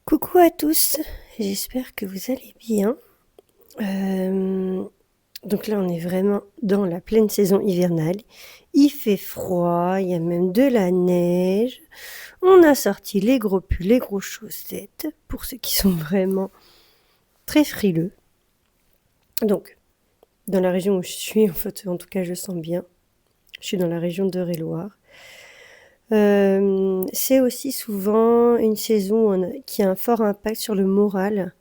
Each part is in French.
Coucou à tous, j'espère que vous allez bien. Donc là, on est vraiment dans la pleine saison hivernale. Il fait froid, il y a même de la neige. On a sorti les gros pulls, les grosses chaussettes, pour ceux qui sont vraiment très frileux. Donc, dans la région où je suis, en fait, en tout cas, je sens bien. Je suis dans la région d'Eure-et-Loir. C'est aussi souvent une saison qui a un fort impact sur le moral.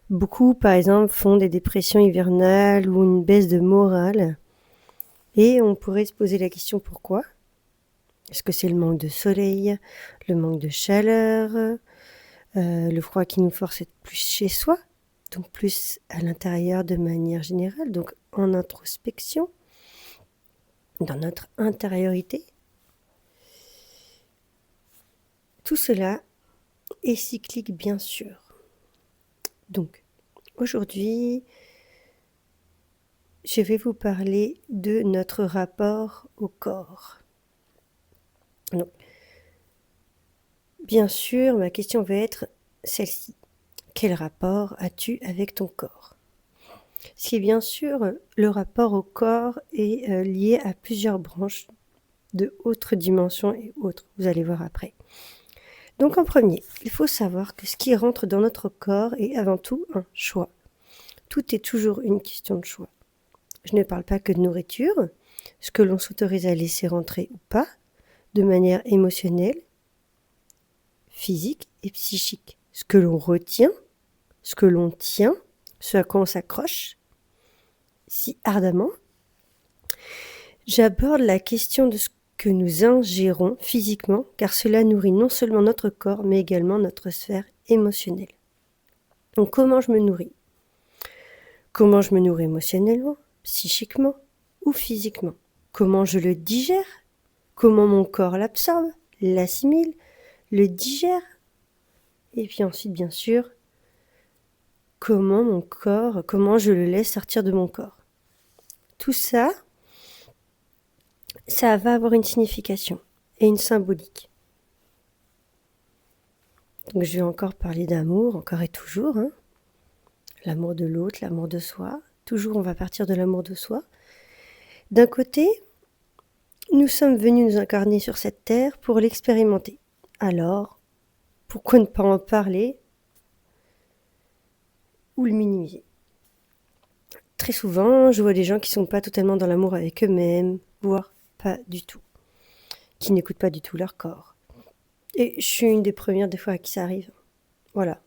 Beaucoup, par exemple, font des dépressions hivernales ou une baisse de morale. Et on pourrait se poser la question pourquoi. Est-ce que c'est le manque de soleil, le manque de chaleur, le froid qui nous force à être plus chez soi, donc plus à l'intérieur de manière générale, donc en introspection, dans notre intériorité. Tout cela est cyclique, bien sûr. Donc, aujourd'hui, je vais vous parler de notre rapport au corps. Donc, bien sûr, ma question va être celle-ci. Quel rapport as-tu avec ton corps? Si bien sûr, le rapport au corps est lié à plusieurs branches de autres dimensions et autres. Vous allez voir après. Donc en premier, il faut savoir que ce qui rentre dans notre corps est avant tout un choix. Tout est toujours une question de choix. Je ne parle pas que de nourriture, ce que l'on s'autorise à laisser rentrer ou pas, de manière émotionnelle, physique et psychique. Ce que l'on retient, ce que l'on tient, ce à quoi on s'accroche, si ardemment. J'aborde la question de ce que nous ingérons physiquement, car cela nourrit non seulement notre corps, mais également notre sphère émotionnelle. Donc comment je me nourris? Comment je me nourris émotionnellement, psychiquement ou physiquement? Comment je le digère? Comment mon corps l'absorbe, l'assimile, le digère? Et puis ensuite, bien sûr, comment je le laisse sortir de mon corps? Tout ça, ça va avoir une signification et une symbolique. Donc je vais encore parler d'amour, encore et toujours. L'amour de l'autre, l'amour de soi. Toujours on va partir de l'amour de soi. D'un côté, nous sommes venus nous incarner sur cette terre pour l'expérimenter. Alors, pourquoi ne pas en parler ou le minimiser? Très souvent, je vois des gens qui ne sont pas totalement dans l'amour avec eux-mêmes, voire pas du tout, qui n'écoutent pas du tout leur corps. Et je suis une des premières des fois à qui ça arrive. Voilà.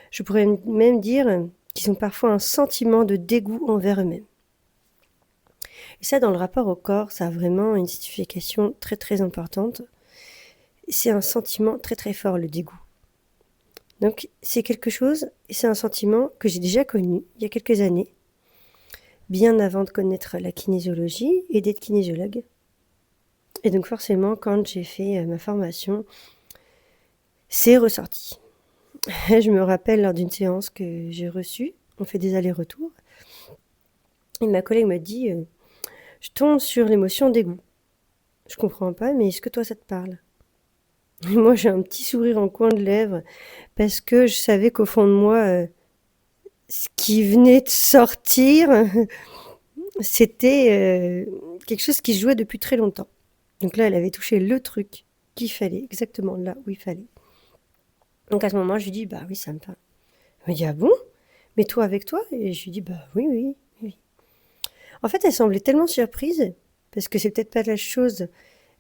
Je pourrais même dire qu'ils ont parfois un sentiment de dégoût envers eux-mêmes. Et ça, dans le rapport au corps, ça a vraiment une signification très très importante. C'est un sentiment très très fort, le dégoût. Donc c'est quelque chose, et c'est un sentiment que j'ai déjà connu il y a quelques années, bien avant de connaître la kinésiologie et d'être kinésiologue. Et donc forcément, quand j'ai fait ma formation, c'est ressorti. Je me rappelle lors d'une séance que j'ai reçue, on fait des allers-retours, et ma collègue m'a dit je tombe sur l'émotion dégoût. Je comprends pas, mais est-ce que toi ça te parle? Et moi j'ai un petit sourire en coin de lèvres parce que je savais qu'au fond de moi, ce qui venait de sortir, c'était quelque chose qui jouait depuis très longtemps. Donc là, elle avait touché le truc qu'il fallait, exactement là où il fallait. Donc à ce moment, je lui dis bah oui, ça me parle. Elle me dit ah bon? Mais toi avec toi? Et je lui dis bah oui, oui, oui. En fait, elle semblait tellement surprise parce que c'est peut-être pas la chose.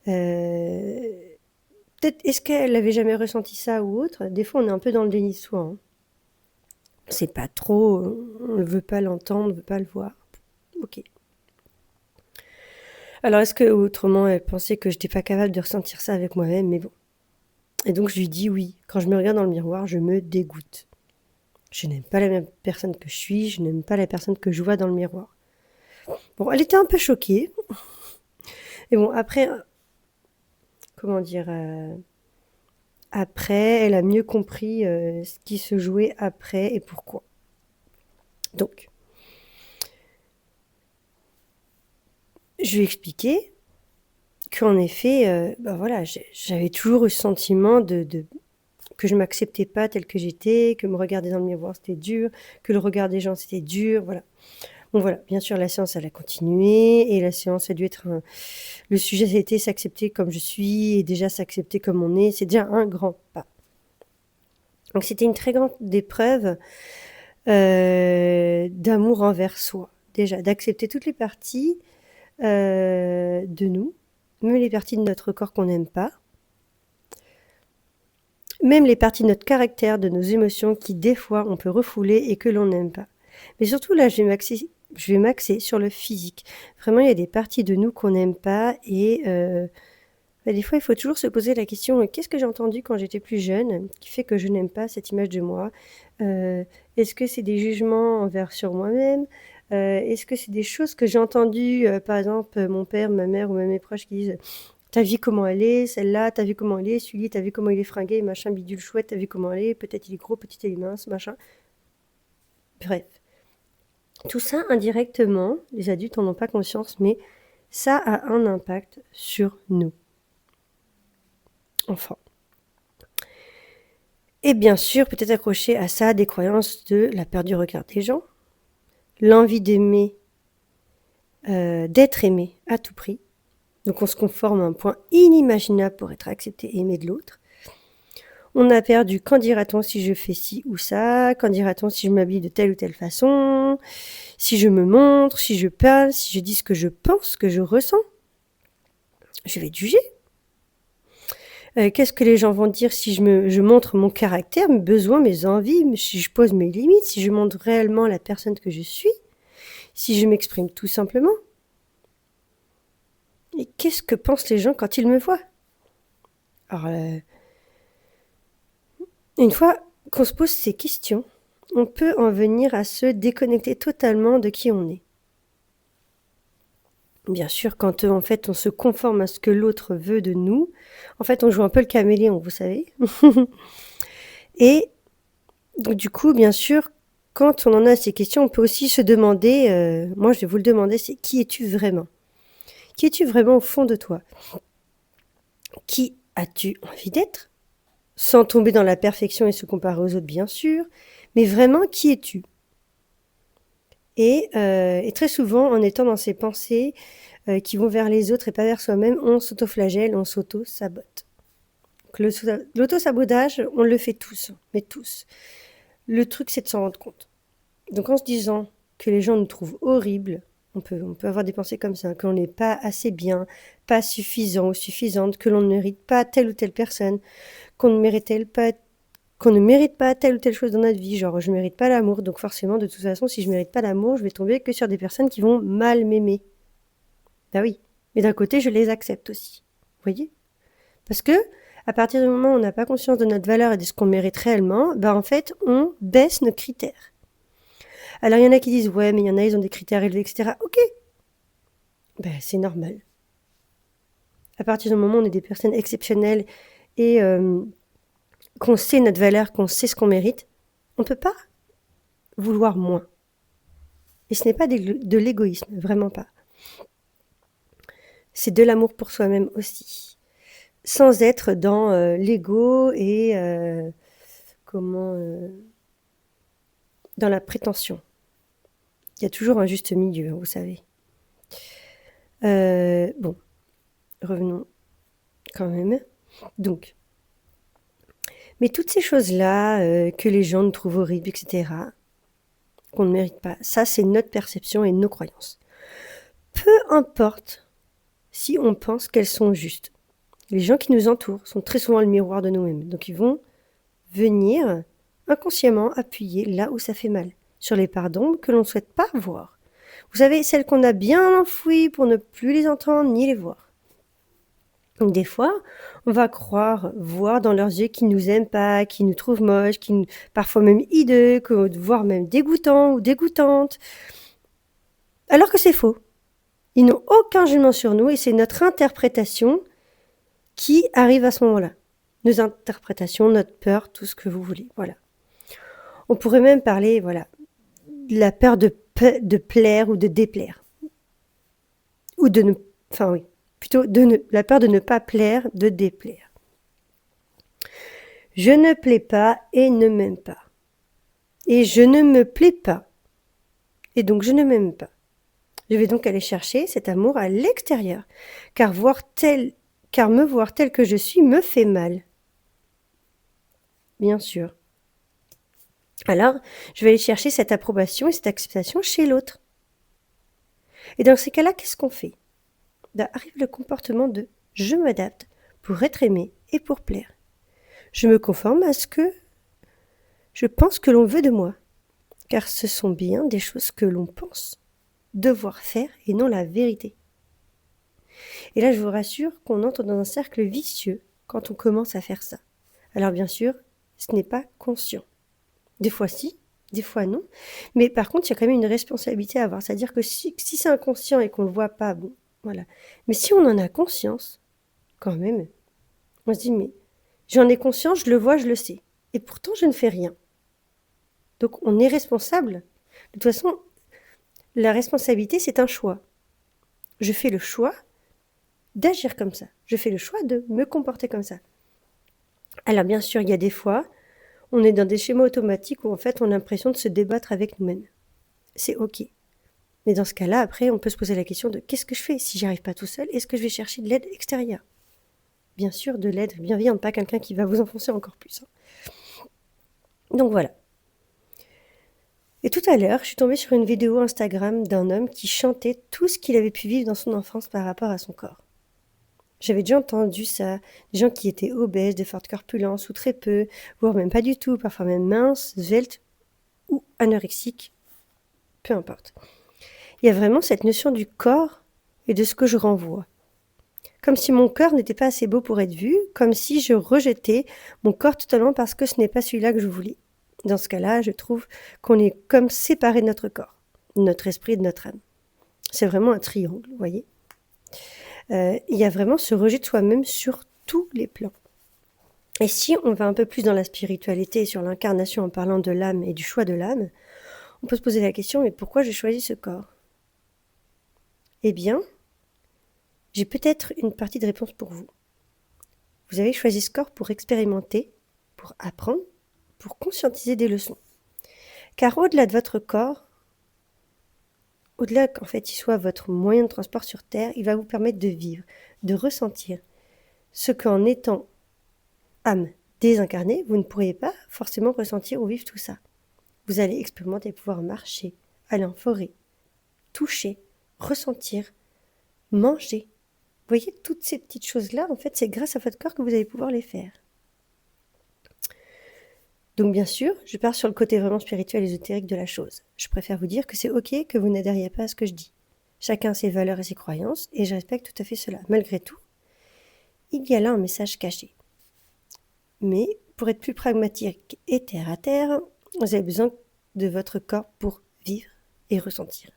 Peut-être est-ce qu'elle avait jamais ressenti ça ou autre? Des fois, on est un peu dans le déni de soi. C'est pas trop, on ne veut pas l'entendre, on ne veut pas le voir. Ok. Alors, est-ce que autrement, elle pensait que j'étais pas capable de ressentir ça avec moi-même? Mais bon. Et donc, je lui dis oui. Quand je me regarde dans le miroir, je me dégoûte. Je n'aime pas la même personne que je suis, je n'aime pas la personne que je vois dans le miroir. Bon, elle était un peu choquée. Et bon, après, comment dire, après, elle a mieux compris ce qui se jouait après et pourquoi. Donc, je lui ai expliqué qu'en effet, ben voilà, j'avais toujours eu ce sentiment de que je m'acceptais pas telle que j'étais, que me regarder dans le miroir c'était dur, que le regard des gens c'était dur, voilà. Bon voilà, bien sûr la séance elle a continué et la séance a dû être le sujet c'était s'accepter comme je suis et déjà s'accepter comme on est, c'est déjà un grand pas. Donc c'était une très grande épreuve d'amour envers soi, déjà, d'accepter toutes les parties de nous, même les parties de notre corps qu'on n'aime pas, même les parties de notre caractère, de nos émotions qui des fois on peut refouler et que l'on n'aime pas. Mais surtout là, je vais m'axer sur le physique. Vraiment, il y a des parties de nous qu'on n'aime pas et des fois, il faut toujours se poser la question, qu'est-ce que j'ai entendu quand j'étais plus jeune qui fait que je n'aime pas cette image de moi? Est-ce que c'est des jugements envers sur moi-même? Est-ce que c'est des choses que j'ai entendues, par exemple, mon père, ma mère ou même mes proches qui disent: «Tu as vu comment elle est, celle-là, tu as vu comment elle est, celui-là, tu as vu comment il est fringué, machin, bidule chouette, tu as vu comment elle est, peut-être il est gros, peut-être il est mince, machin». Bref, tout ça indirectement, les adultes en ont pas conscience, mais ça a un impact sur nous, enfants. Et bien sûr, peut-être accroché à ça des croyances de la peur du regard des gens, l'envie d'aimer, d'être aimé à tout prix. Donc on se conforme à un point inimaginable pour être accepté et aimé de l'autre. On a perdu quand dira-t-on si je fais ci ou ça, quand dira-t-on si je m'habille de telle ou telle façon, si je me montre, si je parle, si je dis ce que je pense, ce que je ressens. Je vais être jugée. Qu'est-ce que les gens vont dire si je montre mon caractère, mes besoins, mes envies, si je pose mes limites, si je montre réellement la personne que je suis, si je m'exprime tout simplement? Et qu'est-ce que pensent les gens quand ils me voient? Alors, une fois qu'on se pose ces questions, on peut en venir à se déconnecter totalement de qui on est. Bien sûr, quand en fait on se conforme à ce que l'autre veut de nous, en fait on joue un peu le caméléon, vous savez. Et donc, du coup, bien sûr, quand on en a ces questions, on peut aussi se demander, moi je vais vous le demander, c'est qui es-tu vraiment? Qui es-tu vraiment au fond de toi? Qui as-tu envie d'être? Sans tomber dans la perfection et se comparer aux autres, bien sûr, mais vraiment, qui es-tu? Et très souvent, en étant dans ces pensées qui vont vers les autres et pas vers soi-même, on s'autoflagelle, on s'auto-sabote. L'auto-sabotage, on le fait tous, mais tous. Le truc, c'est de s'en rendre compte. Donc en se disant que les gens nous trouvent horribles, on peut avoir des pensées comme ça, qu'on n'est pas assez bien, pas suffisant ou suffisante, que l'on ne mérite pas telle ou telle personne, qu'on ne mérite pas telle ou telle chose dans notre vie, genre je ne mérite pas l'amour, donc forcément de toute façon si je ne mérite pas l'amour, je vais tomber que sur des personnes qui vont mal m'aimer. Bah oui, mais d'un côté je les accepte aussi, vous voyez? Parce que à partir du moment où on n'a pas conscience de notre valeur et de ce qu'on mérite réellement, bah en fait on baisse nos critères. Alors il y en a qui disent ouais mais il y en a ils ont des critères élevés etc. Ok, ben c'est normal. À partir du moment où on est des personnes exceptionnelles et qu'on sait notre valeur, qu'on sait ce qu'on mérite, on ne peut pas vouloir moins. Et ce n'est pas de l'égoïsme, vraiment pas. C'est de l'amour pour soi-même aussi. Sans être dans l'ego et dans la prétention. Il y a toujours un juste milieu, vous savez. Bon, revenons quand même. Donc, mais toutes ces choses-là, que les gens nous trouvent horribles, etc., qu'on ne mérite pas, ça c'est notre perception et nos croyances. Peu importe si on pense qu'elles sont justes. Les gens qui nous entourent sont très souvent le miroir de nous-mêmes. Donc ils vont venir inconsciemment appuyer là où ça fait mal, sur les parts d'ombre que l'on ne souhaite pas voir. Vous savez, celles qu'on a bien enfouies pour ne plus les entendre ni les voir. Donc des fois, on va croire, voir dans leurs yeux qu'ils nous aiment pas, qu'ils nous trouvent moches, parfois même hideux, voire même dégoûtants ou dégoûtantes. Alors que c'est faux. Ils n'ont aucun jugement sur nous et c'est notre interprétation qui arrive à ce moment-là. Nos interprétations, notre peur, tout ce que vous voulez. Voilà. On pourrait même parler, voilà, de la peur de plaire ou de déplaire. Ou de ne... Enfin oui, plutôt la peur de ne pas plaire, de déplaire. Je ne plais pas et ne m'aime pas. Et je ne me plais pas. Et donc je ne m'aime pas. Je vais donc aller chercher cet amour à l'extérieur, car me voir tel que je suis me fait mal. Bien sûr. Alors, je vais aller chercher cette approbation et cette acceptation chez l'autre. Et dans ces cas-là, qu'est-ce qu'on fait? Arrive le comportement de je m'adapte pour être aimé et pour plaire. Je me conforme à ce que je pense que l'on veut de moi, car ce sont bien des choses que l'on pense devoir faire et non la vérité. Et là, je vous rassure qu'on entre dans un cercle vicieux quand on commence à faire ça. Alors bien sûr, ce n'est pas conscient. Des fois si, des fois non. Mais par contre, il y a quand même une responsabilité à avoir. C'est-à-dire que si c'est inconscient et qu'on ne le voit pas, bon, voilà. Mais si on en a conscience, quand même, on se dit, mais j'en ai conscience, je le vois, je le sais. Et pourtant, je ne fais rien. Donc, on est responsable. De toute façon, la responsabilité, c'est un choix. Je fais le choix d'agir comme ça. Je fais le choix de me comporter comme ça. Alors, bien sûr, il y a des fois, on est dans des schémas automatiques où, en fait, on a l'impression de se débattre avec nous-mêmes. C'est OK. Mais dans ce cas-là, après, on peut se poser la question de qu'est-ce que je fais si j'y arrive pas tout seul? Est-ce que je vais chercher de l'aide extérieure? Bien sûr, de l'aide bienveillante, pas quelqu'un qui va vous enfoncer encore plus. Donc voilà. Et tout à l'heure, je suis tombée sur une vidéo Instagram d'un homme qui chantait tout ce qu'il avait pu vivre dans son enfance par rapport à son corps. J'avais déjà entendu ça, des gens qui étaient obèses, de forte corpulence ou très peu, voire même pas du tout, parfois même minces, sveltes ou anorexiques, peu importe. Il y a vraiment cette notion du corps et de ce que je renvoie. Comme si mon corps n'était pas assez beau pour être vu, comme si je rejetais mon corps totalement parce que ce n'est pas celui-là que je voulais. Dans ce cas-là, je trouve qu'on est comme séparé de notre corps, de notre esprit et de notre âme. C'est vraiment un triangle, vous voyez. Il y a vraiment ce rejet de soi-même sur tous les plans. Et si on va un peu plus dans la spiritualité et sur l'incarnation en parlant de l'âme et du choix de l'âme, on peut se poser la question, mais pourquoi j'ai choisi ce corps? Eh bien, j'ai peut-être une partie de réponse pour vous. Vous avez choisi ce corps pour expérimenter, pour apprendre, pour conscientiser des leçons. Car au-delà de votre corps, au-delà qu'en fait il soit votre moyen de transport sur Terre, il va vous permettre de vivre, de ressentir ce qu'en étant âme désincarnée, vous ne pourriez pas forcément ressentir ou vivre tout ça. Vous allez expérimenter, pouvoir marcher, aller en forêt, toucher, ressentir, manger. Vous voyez, toutes ces petites choses-là, en fait, c'est grâce à votre corps que vous allez pouvoir les faire. Donc bien sûr, je pars sur le côté vraiment spirituel et ésotérique de la chose. Je préfère vous dire que c'est OK que vous n'adhériez pas à ce que je dis. Chacun a ses valeurs et ses croyances, et je respecte tout à fait cela. Malgré tout, il y a là un message caché. Mais pour être plus pragmatique et terre à terre, vous avez besoin de votre corps pour vivre et ressentir.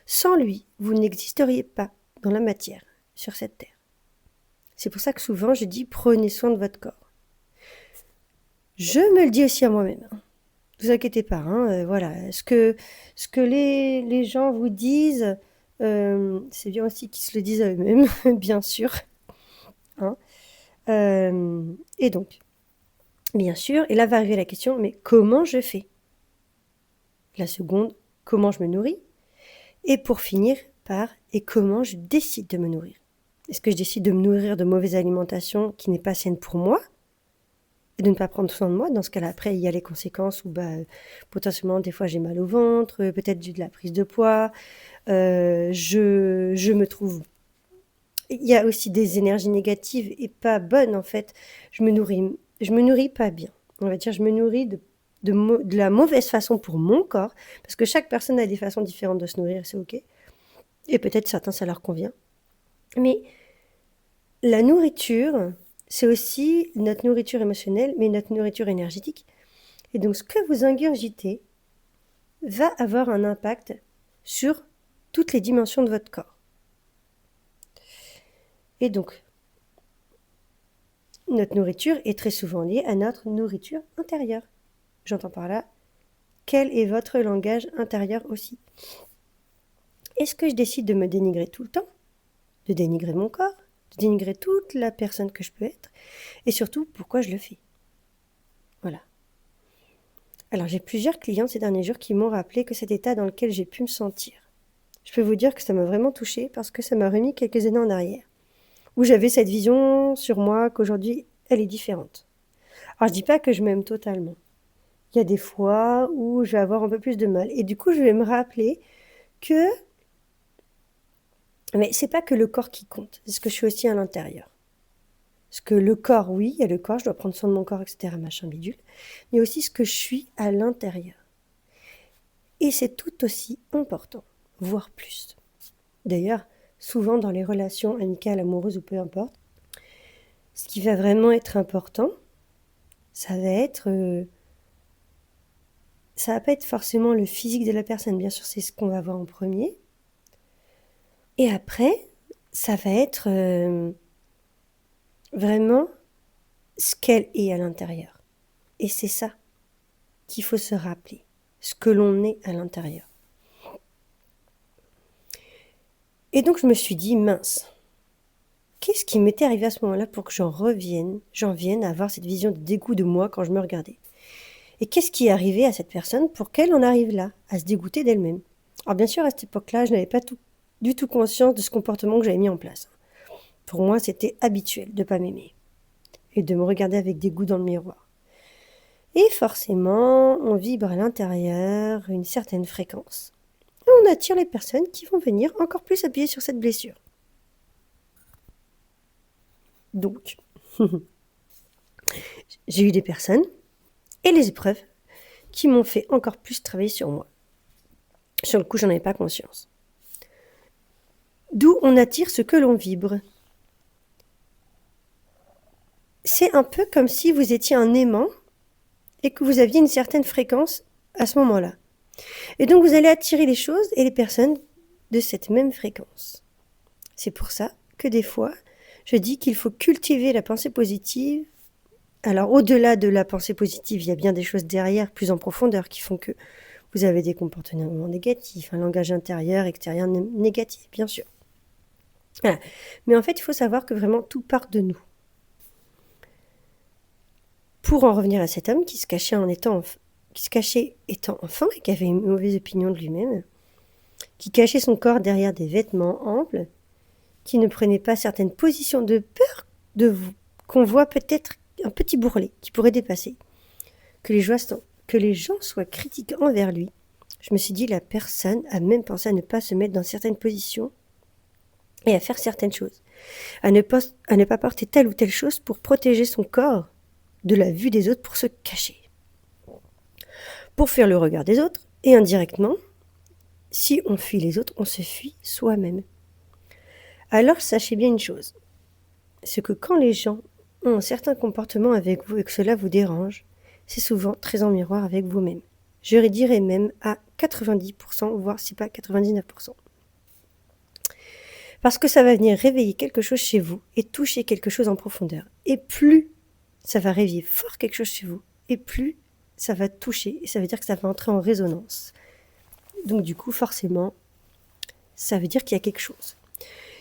Sans lui, vous n'existeriez pas dans la matière, sur cette terre. C'est pour ça que souvent je dis prenez soin de votre corps. Je me le dis aussi à moi-même. Ne vous inquiétez pas, voilà. Ce que les gens vous disent, c'est bien aussi qu'ils se le disent à eux-mêmes, bien sûr. Hein. Et donc, bien sûr, et là va arriver la question, mais comment je fais? La seconde, comment je me nourris? Et pour finir par, et comment je décide de me nourrir? Est-ce que je décide de me nourrir de mauvaise alimentation qui n'est pas saine pour moi? Et de ne pas prendre soin de moi, dans ce cas-là, après, il y a les conséquences où potentiellement, des fois, j'ai mal au ventre, peut-être de la prise de poids, je me trouve... Il y a aussi des énergies négatives et pas bonnes, en fait. Je me nourris pas bien. On va dire, je me nourris de la mauvaise façon pour mon corps, parce que chaque personne a des façons différentes de se nourrir, c'est OK. Et peut-être certains, ça leur convient. Mais la nourriture, c'est aussi notre nourriture émotionnelle, mais notre nourriture énergétique. Et donc, ce que vous ingurgitez va avoir un impact sur toutes les dimensions de votre corps. Et donc, notre nourriture est très souvent liée à notre nourriture intérieure. J'entends par là, quel est votre langage intérieur aussi? Est-ce que je décide de me dénigrer tout le temps? De dénigrer mon corps? De dénigrer toute la personne que je peux être? Et surtout, pourquoi je le fais? Voilà. Alors, j'ai plusieurs clients ces derniers jours qui m'ont rappelé que cet état dans lequel j'ai pu me sentir. Je peux vous dire que ça m'a vraiment touchée parce que ça m'a remis quelques années en arrière, où j'avais cette vision sur moi qu'aujourd'hui, elle est différente. Alors, je dis pas que je m'aime totalement. Il y a des fois où je vais avoir un peu plus de mal. Et du coup, je vais me rappeler que, mais c'est pas que le corps qui compte, c'est ce que je suis aussi à l'intérieur. Parce que le corps, oui, il y a le corps, je dois prendre soin de mon corps, etc., machin bidule, mais aussi ce que je suis à l'intérieur. Et c'est tout aussi important, voire plus. D'ailleurs, souvent dans les relations amicales, amoureuses ou peu importe, ce qui va vraiment être important, ça va être... ça va pas être forcément le physique de la personne, bien sûr, c'est ce qu'on va voir en premier. Et après, ça va être vraiment ce qu'elle est à l'intérieur. Et c'est ça qu'il faut se rappeler, ce que l'on est à l'intérieur. Et donc je me suis dit, mince, qu'est-ce qui m'était arrivé à ce moment-là pour que j'en vienne à avoir cette vision de dégoût de moi quand je me regardais? Et qu'est-ce qui est arrivé à cette personne pour qu'elle en arrive là, à se dégoûter d'elle-même? Alors bien sûr, à cette époque-là, je n'avais pas du tout conscience de ce comportement que j'avais mis en place. Pour moi, c'était habituel de ne pas m'aimer et de me regarder avec dégoût dans le miroir. Et forcément, on vibre à l'intérieur une certaine fréquence. Et on attire les personnes qui vont venir encore plus appuyer sur cette blessure. Donc, j'ai eu des personnes et les épreuves qui m'ont fait encore plus travailler sur moi. Sur le coup, j'en avais pas conscience. D'où on attire ce que l'on vibre. C'est un peu comme si vous étiez un aimant et que vous aviez une certaine fréquence à ce moment-là. Et donc vous allez attirer les choses et les personnes de cette même fréquence. C'est pour ça que des fois, je dis qu'il faut cultiver la pensée positive. Alors au-delà de la pensée positive, il y a bien des choses derrière, plus en profondeur, qui font que vous avez des comportements négatifs, un langage intérieur, extérieur négatif, bien sûr. Voilà. Mais en fait, il faut savoir que vraiment tout part de nous. Pour en revenir à cet homme qui se cachait étant enfant et qui avait une mauvaise opinion de lui-même, qui cachait son corps derrière des vêtements amples, qui ne prenait pas certaines positions de peur qu'on voit peut-être un petit bourrelet qui pourrait dépasser, que les gens soient critiques envers lui. Je me suis dit, la personne a même pensé à ne pas se mettre dans certaines positions et à faire certaines choses, à ne pas porter telle ou telle chose pour protéger son corps de la vue des autres, pour se cacher, pour fuir le regard des autres, et indirectement, si on fuit les autres, on se fuit soi-même. Alors sachez bien une chose, c'est que quand les gens ont un certain comportement avec vous et que cela vous dérange, c'est souvent très en miroir avec vous-même. Je dirais même à 90%, voire si pas 99%. Parce que ça va venir réveiller quelque chose chez vous et toucher quelque chose en profondeur. Et plus ça va réveiller fort quelque chose chez vous, et plus ça va toucher, et ça veut dire que ça va entrer en résonance. Donc du coup, forcément, ça veut dire qu'il y a quelque chose.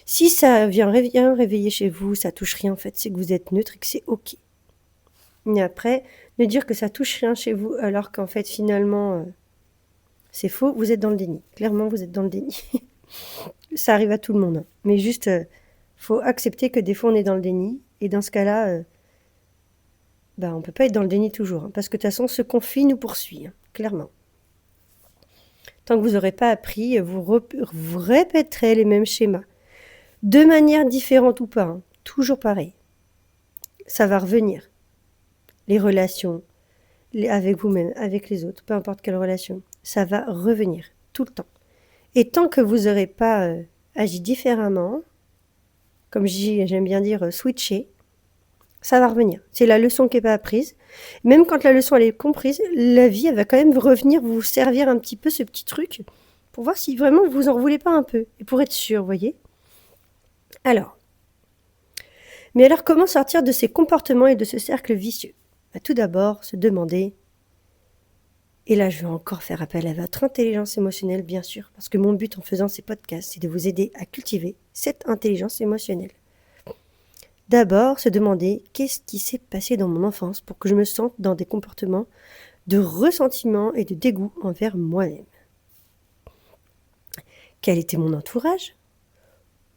Si ça vient réveiller chez vous, ça touche rien, en fait, c'est que vous êtes neutre et que c'est ok. Et après, ne dire que ça touche rien chez vous, alors qu'en fait, finalement, c'est faux, vous êtes dans le déni. Clairement, vous êtes dans le déni. Ça arrive à tout le monde. Hein. Mais juste, faut accepter que des fois, on est dans le déni, et dans ce cas-là, on ne peut pas être dans le déni toujours, hein, parce que de toute façon, ce qu'on fuit nous poursuit, hein, clairement. Tant que vous n'aurez pas appris, vous répéterez les mêmes schémas. De manière différente ou pas, hein, toujours pareil. Ça va revenir. Les relations, avec vous-même, avec les autres, peu importe quelle relation, ça va revenir tout le temps. Et tant que vous n'aurez pas agi différemment, comme j'aime bien dire switcher, ça va revenir. C'est la leçon qui n'est pas apprise. Même quand la leçon elle est comprise, la vie elle va quand même revenir vous servir un petit peu ce petit truc pour voir si vraiment vous en voulez pas un peu. Et pour être sûr, vous voyez. Alors, comment sortir de ces comportements et de ce cercle vicieux? Tout d'abord, se demander, et là je vais encore faire appel à votre intelligence émotionnelle bien sûr, parce que mon but en faisant ces podcasts, c'est de vous aider à cultiver cette intelligence émotionnelle. d'abord se demander qu'est-ce qui s'est passé dans mon enfance pour que je me sente dans des comportements de ressentiment et de dégoût envers moi-même. Quel était mon entourage?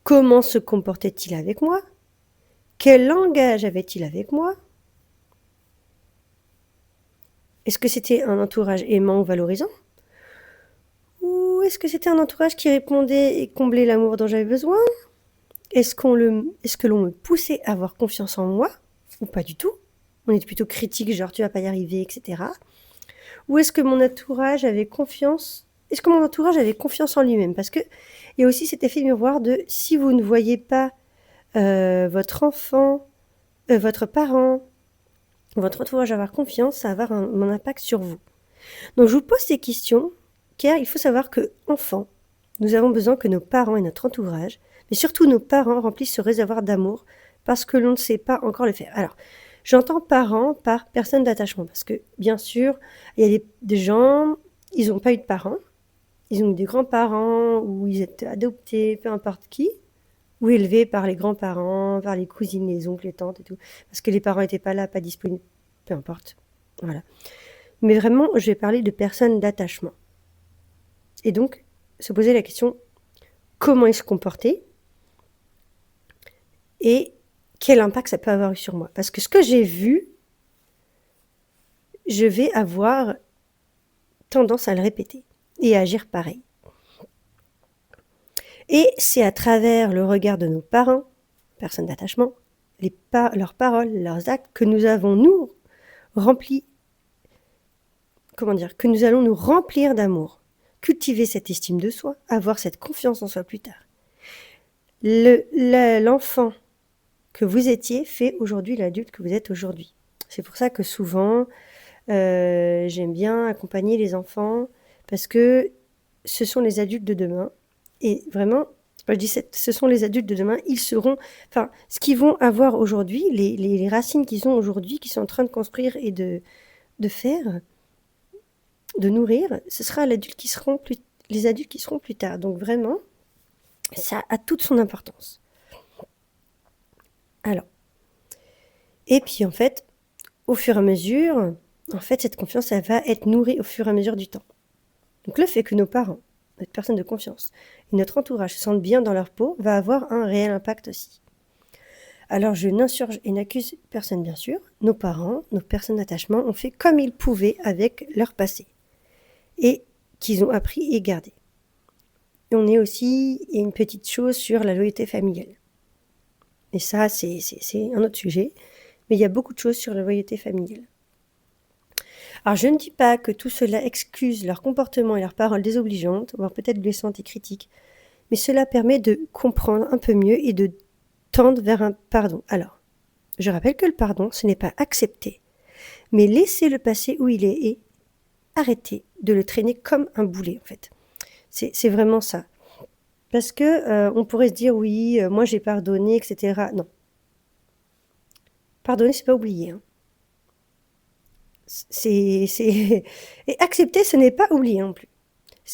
Comment se comportait-il avec moi? Quel langage avait-il avec moi? Est-ce que c'était un entourage aimant ou valorisant? Ou est-ce que c'était un entourage qui répondait et comblait l'amour dont j'avais besoin? Est-ce que l'on me poussait à avoir confiance en moi? Ou pas du tout? On était plutôt critique, genre tu vas pas y arriver, etc. Ou est-ce que mon entourage avait confiance? Est-ce que mon entourage avait confiance en lui-même? Parce que il y a aussi cet effet miroir de si vous ne voyez pas votre enfant, votre parent, votre entourage avoir confiance, ça va avoir un impact sur vous. Donc je vous pose ces questions car il faut savoir que enfant, nous avons besoin que nos parents et notre entourage, mais surtout nos parents, remplissent ce réservoir d'amour parce que l'on ne sait pas encore le faire. Alors, j'entends parents par personne d'attachement parce que, bien sûr, il y a des gens, ils n'ont pas eu de parents, ils ont eu des grands-parents ou ils étaient adoptés, peu importe qui, ou élevés par les grands-parents, par les cousines, les oncles, les tantes et tout, parce que les parents n'étaient pas là, pas disponibles, peu importe. Voilà. Mais vraiment, je vais parler de personnes d'attachement. Et donc, se poser la question, comment ils se comportaient et quel impact ça peut avoir eu sur moi. Parce que ce que j'ai vu, je vais avoir tendance à le répéter et à agir pareil. Et c'est à travers le regard de nos parents, personnes d'attachement, leurs paroles, leurs actes, que nous avons, nous, que nous allons nous remplir d'amour, cultiver cette estime de soi, avoir cette confiance en soi plus tard. L'enfant que vous étiez fait aujourd'hui l'adulte que vous êtes aujourd'hui. C'est pour ça que souvent, j'aime bien accompagner les enfants parce que ce sont les adultes de demain. Et vraiment, je dis ce sont les adultes de demain, ils seront, enfin, ce qu'ils vont avoir aujourd'hui, les racines qu'ils ont aujourd'hui, qu'ils sont en train de construire et de faire, de nourrir, ce sera les adultes qui seront plus tard. Donc vraiment, ça a toute son importance. Alors, et puis en fait, au fur et à mesure, en fait, cette confiance, elle va être nourrie au fur et à mesure du temps. Donc le fait que nos parents, notre personne de confiance et notre entourage se sentent bien dans leur peau va avoir un réel impact aussi. Alors je n'insurge et n'accuse personne bien sûr. Nos parents, nos personnes d'attachement ont fait comme ils pouvaient avec leur passé et qu'ils ont appris et gardé. Et on est aussi, il y a une petite chose sur la loyauté familiale. Et ça, c'est un autre sujet, mais il y a beaucoup de choses sur la loyauté familiale. Alors je ne dis pas que tout cela excuse leur comportement et leurs paroles désobligeantes, voire peut-être blessantes et critiques, mais cela permet de comprendre un peu mieux et de tendre vers un pardon. Alors, je rappelle que le pardon, ce n'est pas accepter, mais laisser le passé où il est et arrêter de le traîner comme un boulet en fait. C'est vraiment ça. Parce que on pourrait se dire oui, moi j'ai pardonné, etc. Non. Pardonner, c'est pas oublier. Hein. Et accepter, ce n'est pas oublier non plus.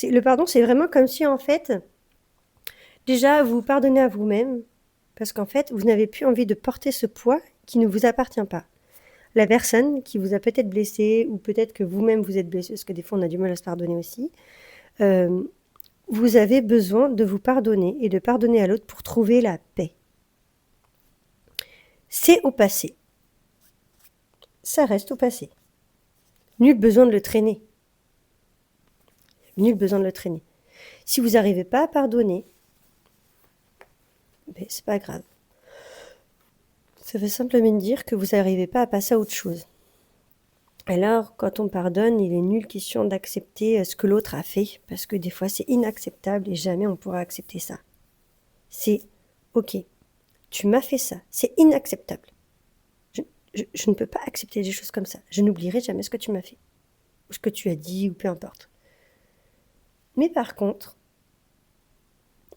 Le pardon, c'est vraiment comme si en fait, déjà vous pardonnez à vous-même, parce qu'en fait, vous n'avez plus envie de porter ce poids qui ne vous appartient pas. La personne qui vous a peut-être blessé, ou peut-être que vous-même vous êtes blessé, parce que des fois on a du mal à se pardonner aussi, vous avez besoin de vous pardonner et de pardonner à l'autre pour trouver la paix. C'est au passé. Ça reste au passé. Nul besoin de le traîner. Nul besoin de le traîner. Si vous n'arrivez pas à pardonner, ben, c'est pas grave. Ça veut simplement dire que vous n'arrivez pas à passer à autre chose. Alors, quand on pardonne, il est nulle question d'accepter ce que l'autre a fait, parce que des fois c'est inacceptable et jamais on pourra accepter ça. C'est ok, tu m'as fait ça, c'est inacceptable. Je ne peux pas accepter des choses comme ça. Je n'oublierai jamais ce que tu m'as fait, ou ce que tu as dit, ou peu importe. Mais par contre,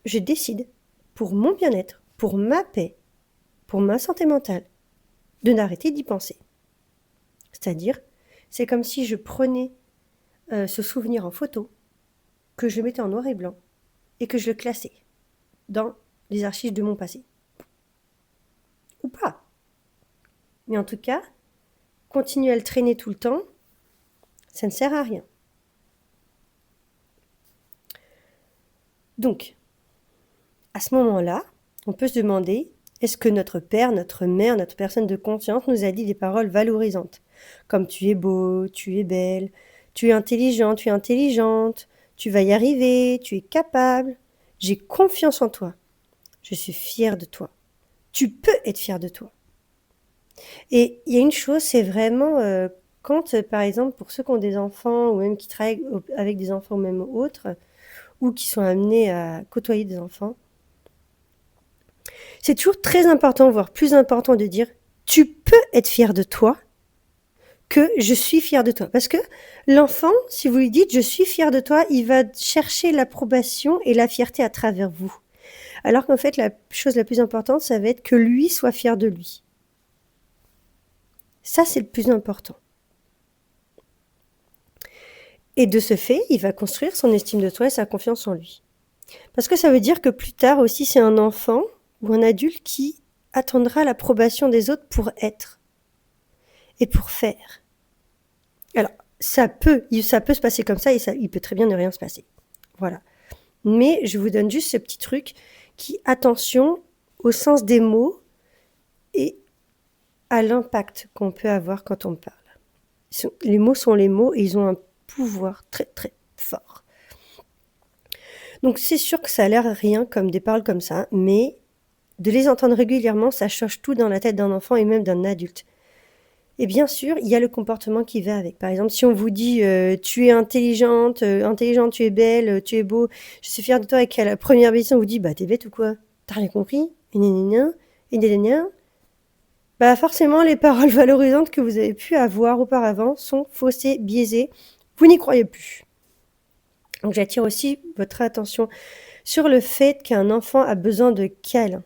je décide, pour mon bien-être, pour ma paix, pour ma santé mentale, de n'arrêter d'y penser. C'est-à-dire, c'est comme si je prenais ce souvenir en photo, que je mettais en noir et blanc, et que je le classais dans les archives de mon passé. Oup, pas. Mais en tout cas, continuer à le traîner tout le temps, ça ne sert à rien. Donc, à ce moment-là, on peut se demander, est-ce que notre père, notre mère, notre personne de confiance nous a dit des paroles valorisantes, comme tu es beau, tu es belle, tu es intelligent, tu es intelligente, tu vas y arriver, tu es capable, j'ai confiance en toi, je suis fière de toi. Tu peux être fier de toi. Et il y a une chose, c'est vraiment quand, par exemple, pour ceux qui ont des enfants ou même qui travaillent avec des enfants ou même autres, ou qui sont amenés à côtoyer des enfants, c'est toujours très important, voire plus important de dire tu peux être fier de toi que je suis fier de toi. Parce que l'enfant, si vous lui dites je suis fier de toi, il va chercher l'approbation et la fierté à travers vous. Alors qu'en fait, la chose la plus importante, ça va être que lui soit fier de lui. Ça, c'est le plus important. Et de ce fait, il va construire son estime de soi et sa confiance en lui. Parce que ça veut dire que plus tard aussi, c'est un enfant ou un adulte qui attendra l'approbation des autres pour être et pour faire. Alors, ça peut se passer comme ça et il peut très bien ne rien se passer. Voilà. Mais je vous donne juste ce petit truc qui, attention au sens des mots et à l'impact qu'on peut avoir quand on parle. Les mots sont les mots et ils ont un pouvoir très très fort. Donc c'est sûr que ça a l'air rien comme des paroles comme ça, mais de les entendre régulièrement, ça change tout dans la tête d'un enfant et même d'un adulte. Et bien sûr, il y a le comportement qui va avec. Par exemple, si on vous dit tu es intelligente, tu es belle, tu es beau, je suis fière de toi, et qu'à la première bêtise on vous dit bah t'es bête ou quoi? T'as rien compris? Et gna et gna. Bah forcément les paroles valorisantes que vous avez pu avoir auparavant sont faussées, biaisées. Vous n'y croyez plus. Donc j'attire aussi votre attention sur le fait qu'un enfant a besoin de câlin.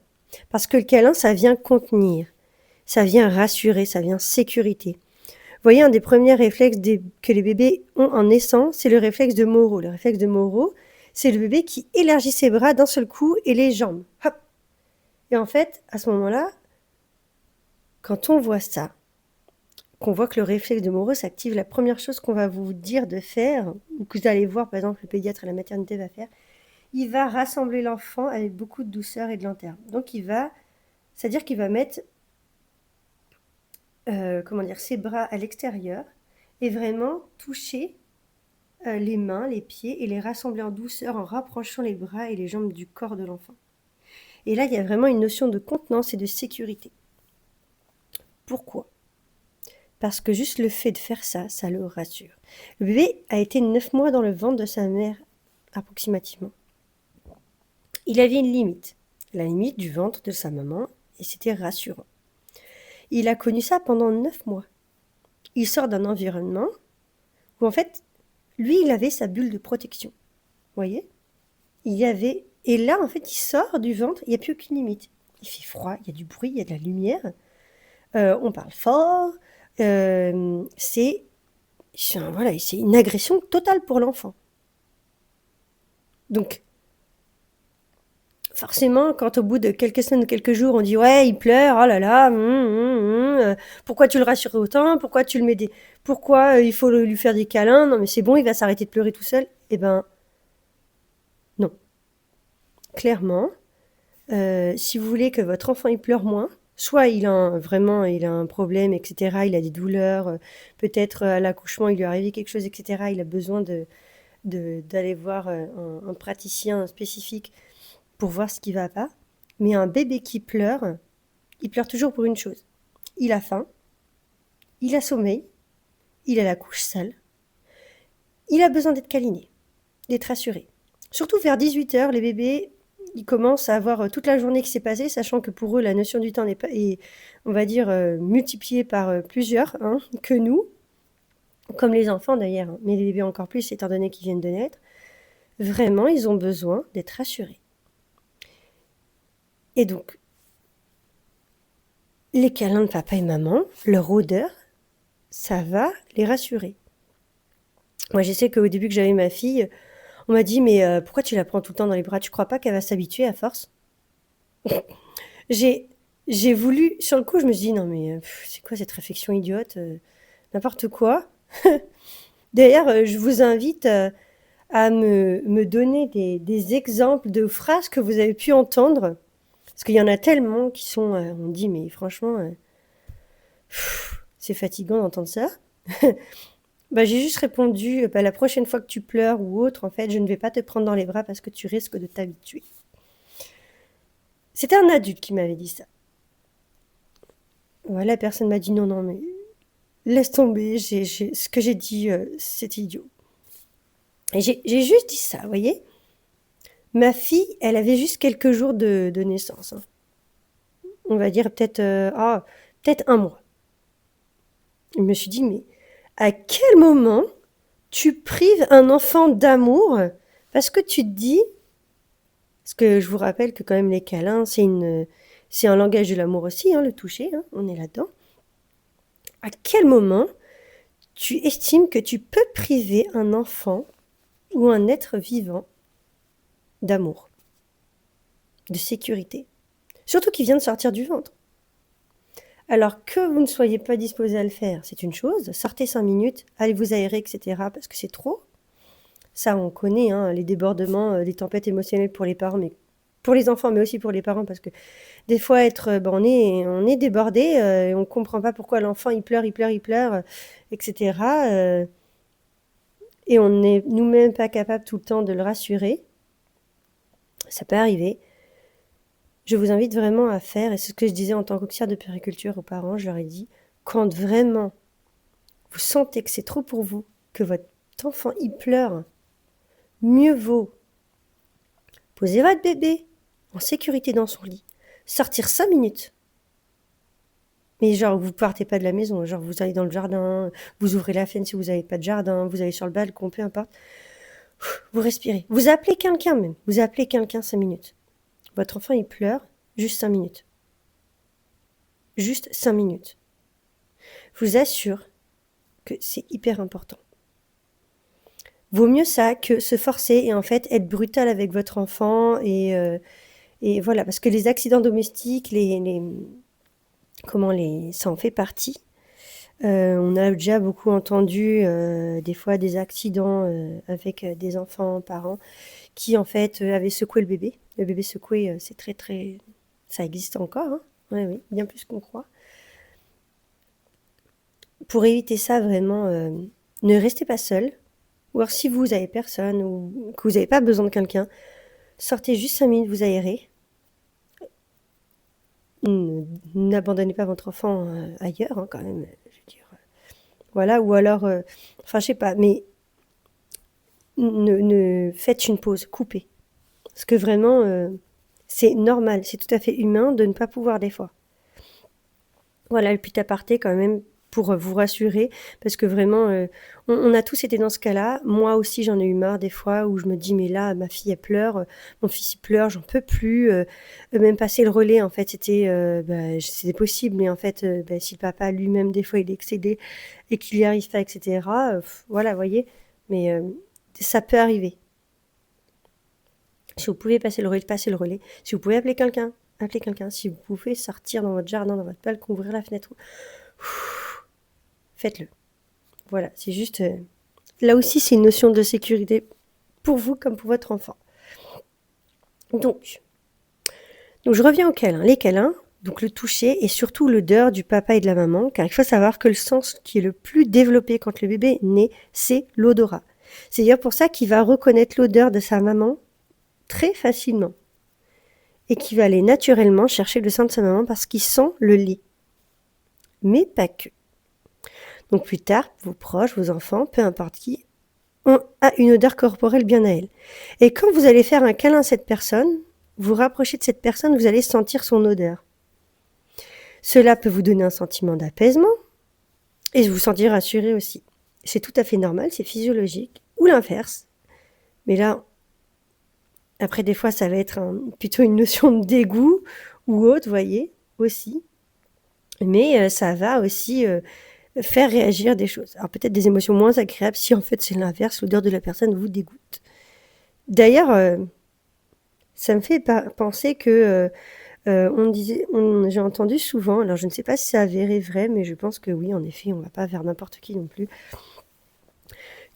Parce que le câlin, ça vient contenir, ça vient rassurer, ça vient sécurité. Vous voyez, un des premiers réflexes que les bébés ont en naissant, c'est le réflexe de Moro. Le réflexe de Moro, c'est le bébé qui élargit ses bras d'un seul coup et les jambes. Hop. Et en fait, à ce moment-là, quand on voit ça, qu'on voit que le réflexe de Moro s'active, la première chose qu'on va vous dire de faire, ou que vous allez voir, par exemple, le pédiatre à la maternité va faire, il va rassembler l'enfant avec beaucoup de douceur et de lanterne. Donc c'est-à-dire qu'il va mettre ses bras à l'extérieur et vraiment toucher les mains, les pieds et les rassembler en douceur en rapprochant les bras et les jambes du corps de l'enfant. Et là, il y a vraiment une notion de contenance et de sécurité. Pourquoi ? Parce que juste le fait de faire ça, ça le rassure. Le bébé a été 9 mois dans le ventre de sa mère, approximativement. Il avait une limite, la limite du ventre de sa maman, et c'était rassurant. Il a connu ça pendant 9 mois. Il sort d'un environnement où en fait, lui, il avait sa bulle de protection. Vous voyez ? Et là, en fait, il sort du ventre, il n'y a plus aucune limite. Il fait froid, il y a du bruit, il y a de la lumière. On parle fort. C'est une agression totale pour l'enfant. Donc, forcément, quand au bout de quelques semaines ou quelques jours, on dit ouais, il pleure, oh là là, pourquoi tu le rassures autant, pourquoi tu le mets pourquoi il faut lui faire des câlins, non mais c'est bon, il va s'arrêter de pleurer tout seul. Eh ben, non. Clairement, si vous voulez que votre enfant il pleure moins, soit il a un problème, etc., il a des douleurs, peut-être à l'accouchement il lui est arrivé quelque chose, etc., il a besoin d'aller voir un praticien spécifique pour voir ce qui va pas. Mais un bébé qui pleure, il pleure toujours pour une chose. Il a faim, il a sommeil, il a la couche sale, il a besoin d'être câliné, d'être rassuré. Surtout vers 18h, les bébés, ils commencent à avoir toute la journée qui s'est passée, sachant que pour eux, la notion du temps est on va dire, multipliée par plusieurs que nous, comme les enfants d'ailleurs, mais les bébés encore plus, étant donné qu'ils viennent de naître. Vraiment, ils ont besoin d'être rassurés. Et donc, les câlins de papa et maman, leur odeur, ça va les rassurer. Moi, je sais qu'au début que j'avais ma fille, on m'a dit mais pourquoi tu la prends tout le temps dans les bras? Tu crois pas qu'elle va s'habituer à force? J'ai j'ai voulu, sur le coup, je me suis dit, non mais c'est quoi cette réflexion idiote, n'importe quoi. D'ailleurs, je vous invite à me donner des exemples de phrases que vous avez pu entendre, parce qu'il y en a tellement qui sont, on dit, mais franchement, c'est fatigant d'entendre ça. Bah, j'ai juste répondu, bah, la prochaine fois que tu pleures ou autre, en fait, je ne vais pas te prendre dans les bras parce que tu risques de t'habituer. C'était un adulte qui m'avait dit ça. Voilà, la personne m'a dit non, non, mais laisse tomber, ce que j'ai dit, c'est idiot. Et j'ai juste dit ça, vous voyez. Ma fille, elle avait juste quelques jours de naissance, hein. On va dire peut-être un mois. Je me suis dit, mais à quel moment tu prives un enfant d'amour parce que tu te dis, parce que je vous rappelle que quand même les câlins, c'est un langage de l'amour aussi, hein, le toucher, hein, on est là-dedans. À quel moment tu estimes que tu peux priver un enfant ou un être vivant d'amour, de sécurité, surtout qui vient de sortir du ventre? Alors que vous ne soyez pas disposé à le faire, c'est une chose. Sortez 5 minutes, allez vous aérer, etc. parce que c'est trop. Ça, on connaît, hein, les débordements, les tempêtes émotionnelles pour les parents, mais pour les enfants, mais aussi pour les parents, parce que des fois, on est débordé, et on ne comprend pas pourquoi l'enfant il pleure, il pleure, il pleure, etc. Et on n'est nous-mêmes pas capable tout le temps de le rassurer. Ça peut arriver. Je vous invite vraiment à faire, et c'est ce que je disais en tant qu'auxiliaire de puériculture aux parents, je leur ai dit, quand vraiment vous sentez que c'est trop pour vous, que votre enfant il pleure, mieux vaut poser votre bébé en sécurité dans son lit, sortir 5 minutes. Mais genre, vous partez pas de la maison, genre vous allez dans le jardin, vous ouvrez la fenêtre si vous n'avez pas de jardin, vous allez sur le balcon, peu importe. Vous respirez. Vous appelez quelqu'un même. Vous appelez quelqu'un 5 minutes. Votre enfant il pleure, juste 5 minutes. Juste 5 minutes. Je vous assure que c'est hyper important. Vaut mieux ça que se forcer et en fait être brutal avec votre enfant et voilà, parce que les accidents domestiques, ça en fait partie. On a déjà beaucoup entendu des fois des accidents avec des enfants, parents, qui en fait avaient secoué le bébé. Le bébé secoué, c'est très très... Ça existe encore, hein. Oui, oui, bien plus qu'on croit. Pour éviter ça, vraiment, ne restez pas seul. Ou alors si vous avez personne ou que vous n'avez pas besoin de quelqu'un, sortez juste 5 minutes, vous aérez. N'abandonnez pas votre enfant ailleurs, hein, quand même. Je veux dire. Voilà, ou alors, enfin, je sais pas, mais faites une pause, coupez. Parce que vraiment, c'est normal, c'est tout à fait humain de ne pas pouvoir des fois. Voilà, le petit aparté quand même pour vous rassurer, parce que vraiment, on a tous été dans ce cas-là. Moi aussi, j'en ai eu marre des fois où je me dis, mais là, ma fille, elle pleure, mon fils, il pleure, j'en peux plus. Même passer le relais, en fait, c'était possible, mais en fait, si le papa lui-même, des fois, il est excédé et qu'il n'y arrive pas, etc., voilà, vous voyez. Mais ça peut arriver. Si vous pouvez passer le relais, passez le relais. Si vous pouvez appeler quelqu'un, appelez quelqu'un. Si vous pouvez sortir dans votre jardin, dans votre balcon, ouvrir la fenêtre, faites-le. Voilà, c'est juste... là aussi, c'est une notion de sécurité pour vous comme pour votre enfant. Donc je reviens aux câlins. Les câlins, donc le toucher et surtout l'odeur du papa et de la maman, car il faut savoir que le sens qui est le plus développé quand le bébé naît, c'est l'odorat. C'est d'ailleurs pour ça qu'il va reconnaître l'odeur de sa maman très facilement et qui va aller naturellement chercher le sein de sa maman parce qu'il sent le lait. Mais pas que. Donc plus tard, vos proches, vos enfants, peu importe qui, a une odeur corporelle bien à elle. Et quand vous allez faire un câlin à cette personne, vous rapprochez de cette personne, vous allez sentir son odeur. Cela peut vous donner un sentiment d'apaisement et vous sentir rassuré aussi. C'est tout à fait normal, c'est physiologique. Ou l'inverse. Mais là, après des fois, ça va être plutôt une notion de dégoût ou autre, vous voyez, aussi. Mais ça va aussi faire réagir des choses. Alors peut-être des émotions moins agréables si en fait c'est l'inverse, l'odeur de la personne vous dégoûte. D'ailleurs, ça me fait penser que J'ai entendu souvent, alors je ne sais pas si c'est avéré vrai, mais je pense que oui, en effet, on ne va pas vers n'importe qui non plus,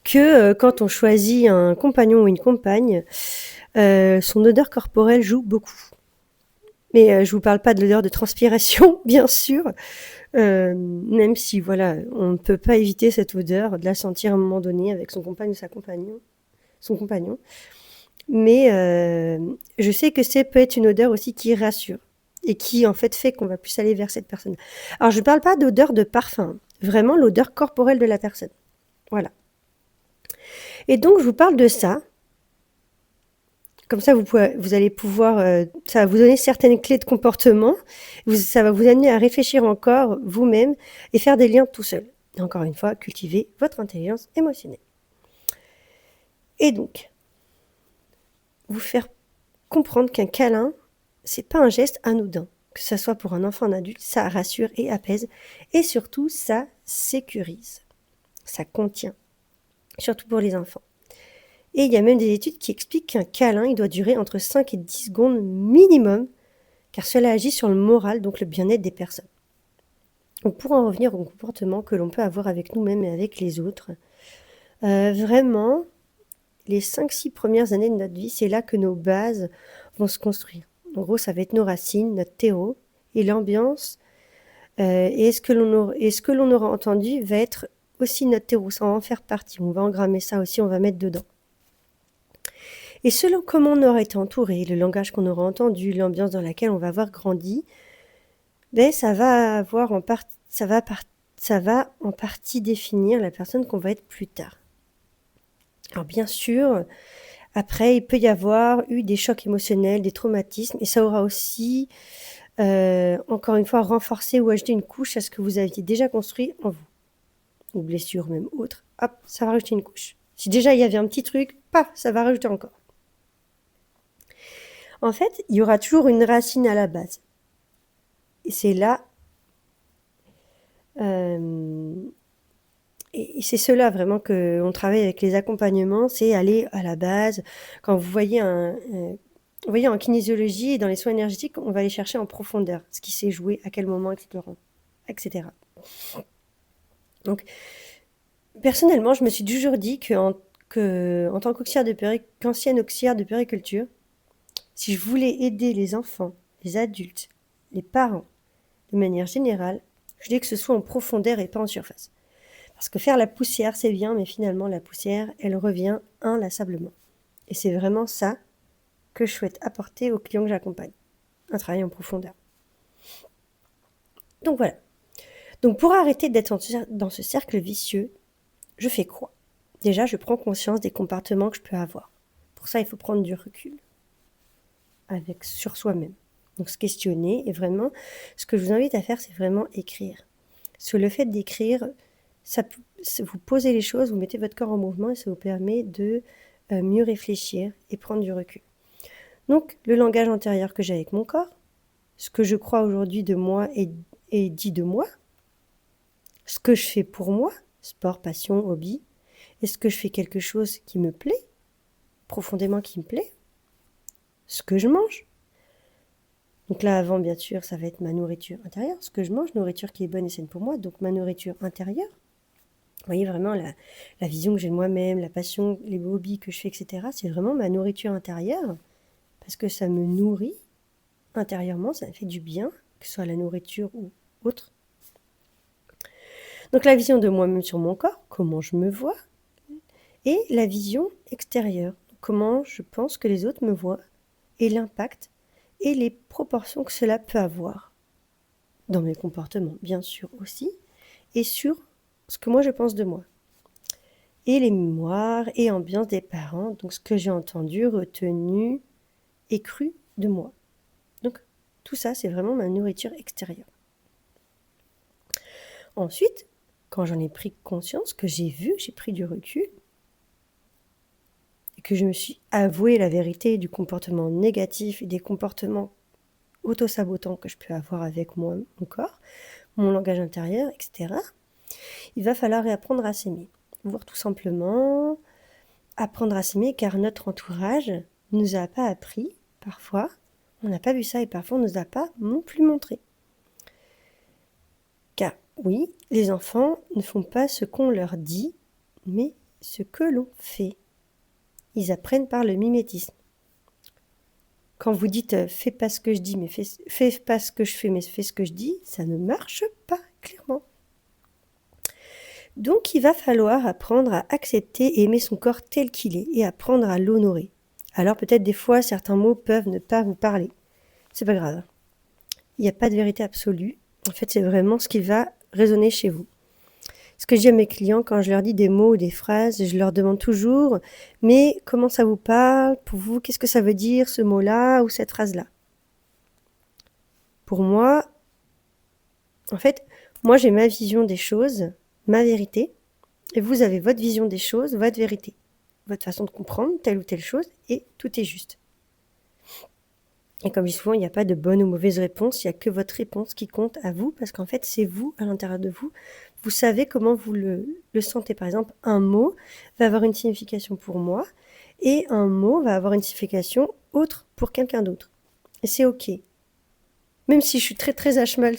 que quand on choisit un compagnon ou une compagne, son odeur corporelle joue beaucoup. Mais je vous parle pas de l'odeur de transpiration, bien sûr, même si voilà, on ne peut pas éviter cette odeur, de la sentir à un moment donné avec son compagnon ou son compagnon. Mais je sais que c'est peut être une odeur aussi qui rassure et qui en fait qu'on va plus aller vers cette personne. Alors je ne parle pas d'odeur de parfum, vraiment l'odeur corporelle de la personne. Voilà. Et donc je vous parle de ça. Comme ça, vous allez pouvoir, ça va vous donner certaines clés de comportement. Ça va vous amener à réfléchir encore vous-même et faire des liens tout seul. Et encore une fois, cultiver votre intelligence émotionnelle. Et donc, vous faire comprendre qu'un câlin, c'est pas un geste anodin. Que ce soit pour un enfant, un adulte, ça rassure et apaise. Et surtout, ça sécurise. Ça contient. Surtout pour les enfants. Et il y a même des études qui expliquent qu'un câlin, il doit durer entre 5 et 10 secondes minimum, car cela agit sur le moral, donc le bien-être des personnes. Donc pour en revenir au comportement que l'on peut avoir avec nous-mêmes et avec les autres, vraiment, les 5-6 premières années de notre vie, c'est là que nos bases vont se construire. En gros, ça va être nos racines, notre terreau, et l'ambiance, et ce que l'on aura entendu va être aussi notre terreau, ça va en faire partie. On va engrammer ça aussi, on va mettre dedans. Et selon comment on aura été entouré, le langage qu'on aura entendu, l'ambiance dans laquelle on va avoir grandi, ben ça va en partie définir la personne qu'on va être plus tard. Alors bien sûr, après, il peut y avoir eu des chocs émotionnels, des traumatismes, et ça aura aussi, encore une fois, renforcé ou ajouté une couche à ce que vous aviez déjà construit en vous. Ou blessures même autres, hop, ça va rajouter une couche. Si déjà il y avait un petit truc, paf, ça va rajouter encore. En fait, il y aura toujours une racine à la base. Et c'est là, et c'est cela vraiment qu'on travaille avec les accompagnements, c'est aller à la base. Quand vous voyez vous voyez, en kinésiologie et dans les soins énergétiques, on va aller chercher en profondeur ce qui s'est joué, à quel moment, etc. Donc, personnellement, je me suis toujours dit qu'en tant qu'ancienne auxiliaire de puériculture, si je voulais aider les enfants, les adultes, les parents, de manière générale, je dis que ce soit en profondeur et pas en surface. Parce que faire la poussière, c'est bien, mais finalement, la poussière, elle revient inlassablement. Et c'est vraiment ça que je souhaite apporter aux clients que j'accompagne. Un travail en profondeur. Donc voilà. Donc pour arrêter d'être dans ce cercle vicieux, je fais quoi? Déjà, je prends conscience des comportements que je peux avoir. Pour ça, il faut prendre du recul sur soi-même. Donc se questionner et vraiment, ce que je vous invite à faire, c'est vraiment écrire. Parce que le fait d'écrire, vous posez les choses, vous mettez votre corps en mouvement et ça vous permet de mieux réfléchir et prendre du recul. Donc, le langage intérieur que j'ai avec mon corps, ce que je crois aujourd'hui de moi et dit de moi, ce que je fais pour moi, sport, passion, hobby, est-ce que je fais quelque chose qui me plaît, profondément qui me plaît, ce que je mange. Donc là, avant, bien sûr, ça va être ma nourriture intérieure, ce que je mange, nourriture qui est bonne et saine pour moi, donc ma nourriture intérieure. Vous voyez vraiment la vision que j'ai de moi-même, la passion, les hobbies que je fais, etc. C'est vraiment ma nourriture intérieure, parce que ça me nourrit intérieurement, ça me fait du bien, que ce soit la nourriture ou autre. Donc la vision de moi-même sur mon corps, comment je me vois, et la vision extérieure, comment je pense que les autres me voient, et l'impact et les proportions que cela peut avoir dans mes comportements, bien sûr aussi, et sur ce que moi je pense de moi. Et les mémoires et ambiance des parents, donc ce que j'ai entendu, retenu et cru de moi. Donc tout ça, c'est vraiment ma nourriture extérieure. Ensuite, quand j'en ai pris conscience, que j'ai vu, j'ai pris du recul, et que je me suis avoué la vérité du comportement négatif et des comportements auto-sabotants que je peux avoir avec moi, mon corps, mon langage intérieur, etc., il va falloir réapprendre à s'aimer. Voire tout simplement apprendre à s'aimer, car notre entourage ne nous a pas appris, parfois, On n'a pas vu ça et parfois on ne nous a pas non plus montré. Car oui, les enfants ne font pas ce qu'on leur dit, mais ce que l'on fait. Ils apprennent par le mimétisme. Quand vous dites fais pas ce que je dis, mais fais pas ce que je fais, mais fais ce que je dis, ça ne marche pas, clairement. Donc il va falloir apprendre à accepter et aimer son corps tel qu'il est et apprendre à l'honorer. Alors peut-être des fois certains mots peuvent ne pas vous parler. C'est pas grave. Il n'y a pas de vérité absolue. En fait, c'est vraiment ce qui va résonner chez vous. Ce que je dis à mes clients quand je leur dis des mots ou des phrases, je leur demande toujours « Mais comment ça vous parle pour vous? Qu'est-ce que ça veut dire ce mot-là ou cette phrase-là » Pour moi, en fait, moi j'ai ma vision des choses, ma vérité, et vous avez votre vision des choses, votre vérité, votre façon de comprendre telle ou telle chose, et tout est juste. Et comme je dis souvent, il n'y a pas de bonne ou mauvaise réponse, il n'y a que votre réponse qui compte à vous, parce qu'en fait, c'est vous, à l'intérieur de vous. Vous savez comment vous le sentez. Par exemple, un mot va avoir une signification pour moi, et un mot va avoir une signification autre pour quelqu'un d'autre. Et c'est OK. Même si je suis très très à cheval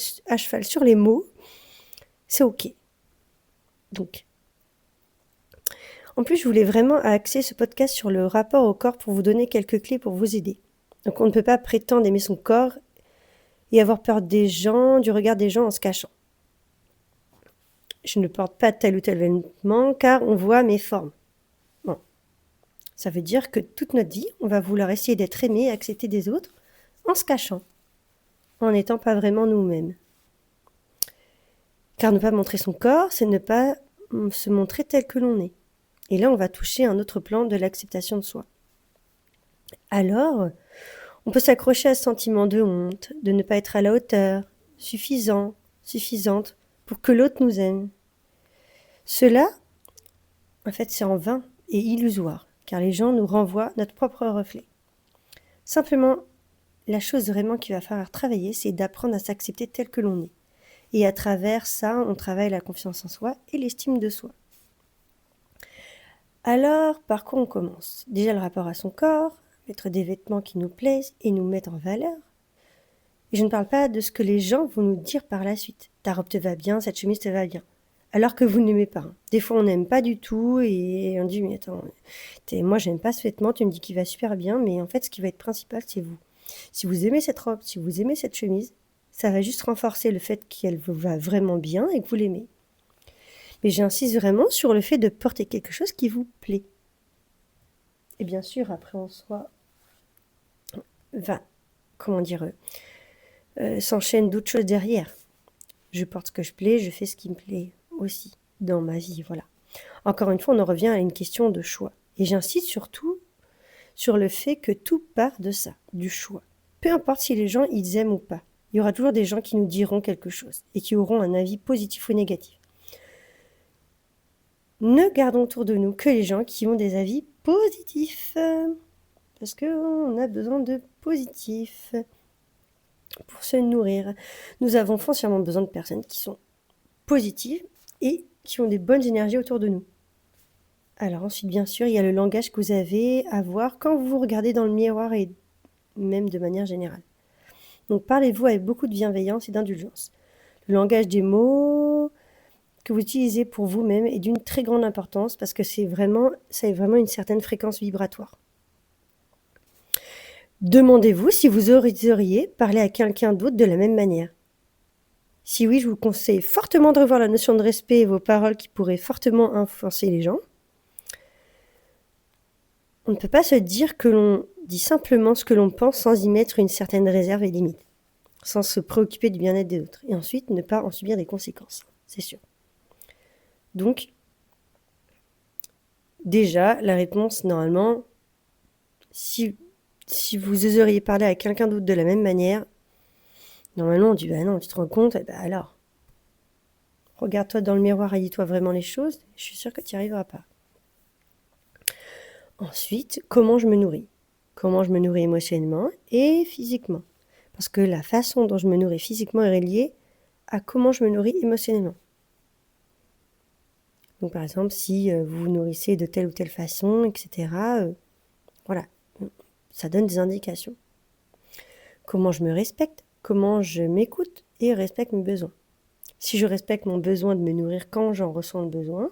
sur les mots, c'est OK. Donc, en plus, je voulais vraiment axer ce podcast sur le rapport au corps pour vous donner quelques clés pour vous aider. Donc on ne peut pas prétendre aimer son corps et avoir peur des gens, du regard des gens en se cachant. Je ne porte pas tel ou tel vêtement car on voit mes formes. Bon. Ça veut dire que toute notre vie, on va vouloir essayer d'être aimé et accepté des autres en se cachant, en n'étant pas vraiment nous-mêmes. Car ne pas montrer son corps, c'est ne pas se montrer tel que l'on est. Et là, on va toucher un autre plan de l'acceptation de soi. Alors, on peut s'accrocher à ce sentiment de honte, de ne pas être à la hauteur, suffisant, suffisante, pour que l'autre nous aime. Cela, en fait, c'est en vain et illusoire, car les gens nous renvoient notre propre reflet. Simplement, la chose vraiment qu'il va falloir travailler, c'est d'apprendre à s'accepter tel que l'on est. Et à travers ça, on travaille la confiance en soi et l'estime de soi. Alors, par quoi on commence? Déjà le rapport à son corps, mettre des vêtements qui nous plaisent et nous mettent en valeur. Et je ne parle pas de ce que les gens vont nous dire par la suite. Ta robe te va bien, cette chemise te va bien. Alors que vous n'aimez pas. Des fois, on n'aime pas du tout et on dit, mais attends, moi, j'aime pas ce vêtement, tu me dis qu'il va super bien, mais en fait, ce qui va être principal, c'est vous. Si vous aimez cette robe, si vous aimez cette chemise, ça va juste renforcer le fait qu'elle vous va vraiment bien et que vous l'aimez. Mais j'insiste vraiment sur le fait de porter quelque chose qui vous plaît. Et bien sûr, après en soi, s'enchaînent d'autres choses derrière. Je porte ce que je plais, je fais ce qui me plaît aussi dans ma vie, voilà. Encore une fois, on en revient à une question de choix. Et j'insiste surtout sur le fait que tout part de ça, du choix. Peu importe si les gens, ils aiment ou pas. Il y aura toujours des gens qui nous diront quelque chose et qui auront un avis positif ou négatif. Ne gardons autour de nous que les gens qui ont des avis positifs. Parce qu'on a besoin de positif pour se nourrir. Nous avons foncièrement besoin de personnes qui sont positives et qui ont des bonnes énergies autour de nous. Alors ensuite, bien sûr, il y a le langage que vous avez à voir quand vous vous regardez dans le miroir et même de manière générale. Donc parlez-vous avec beaucoup de bienveillance et d'indulgence. Le langage des mots que vous utilisez pour vous-même est d'une très grande importance parce que ça a vraiment une certaine fréquence vibratoire. Demandez-vous si vous oseriez parler à quelqu'un d'autre de la même manière. Si oui, je vous conseille fortement de revoir la notion de respect et vos paroles qui pourraient fortement influencer les gens. On ne peut pas se dire que l'on dit simplement ce que l'on pense sans y mettre une certaine réserve et limite, sans se préoccuper du bien-être des autres, et ensuite ne pas en subir des conséquences, c'est sûr. Donc, déjà, la réponse, normalement, si vous oseriez parler à quelqu'un d'autre de la même manière, normalement on dit, bah non, tu te rends compte, et bah alors, regarde-toi dans le miroir et dis-toi vraiment les choses, je suis sûre que tu n'y arriveras pas. Ensuite, comment je me nourris? Comment je me nourris émotionnellement et physiquement? Parce que la façon dont je me nourris physiquement est reliée à comment je me nourris émotionnellement. Donc par exemple, si vous vous nourrissez de telle ou telle façon, etc., voilà, ça donne des indications. comment je me respecte, comment je m'écoute et respecte mes besoins. Si je respecte mon besoin de me nourrir quand j'en ressens le besoin,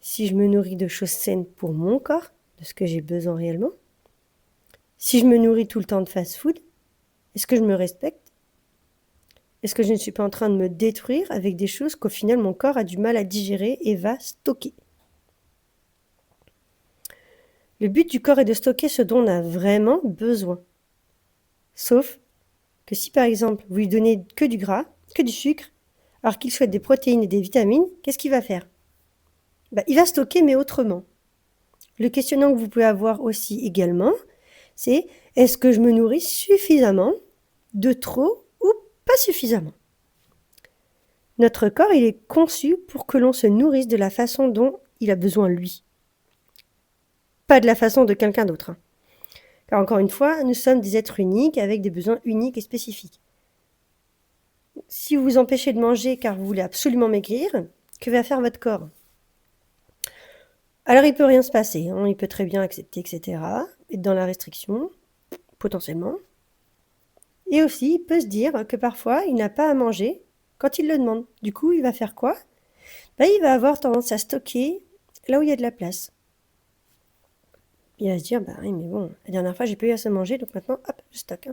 si je me nourris de choses saines pour mon corps, de ce que j'ai besoin réellement, si je me nourris tout le temps de fast-food, est-ce que je me respecte? Est-ce que je ne suis pas en train de me détruire avec des choses qu'au final mon corps a du mal à digérer et va stocker? Le but du corps est de stocker ce dont on a vraiment besoin. Sauf que si par exemple vous lui donnez que du gras, que du sucre, alors qu'il souhaite des protéines et des vitamines, qu'est-ce qu'il va faire? Il va stocker mais autrement. Le questionnement que vous pouvez avoir aussi également, c'est est-ce que je me nourris suffisamment, de trop ou pas suffisamment? Notre corps, il est conçu pour que l'on se nourrisse de la façon dont il a besoin lui. Pas de la façon de quelqu'un d'autre. Car encore une fois, nous sommes des êtres uniques avec des besoins uniques et spécifiques. Si vous vous empêchez de manger car vous voulez absolument maigrir, que va faire votre corps? Alors il peut rien se passer, il peut très bien accepter, etc. Être dans la restriction, potentiellement. Et aussi, il peut se dire que parfois, il n'a pas à manger quand il le demande. Du coup, il va faire quoi? Il va avoir tendance à stocker là où il y a de la place. Il va se dire, oui, mais bon, la dernière fois, j'ai pas eu assez manger, donc maintenant, hop, je stocke.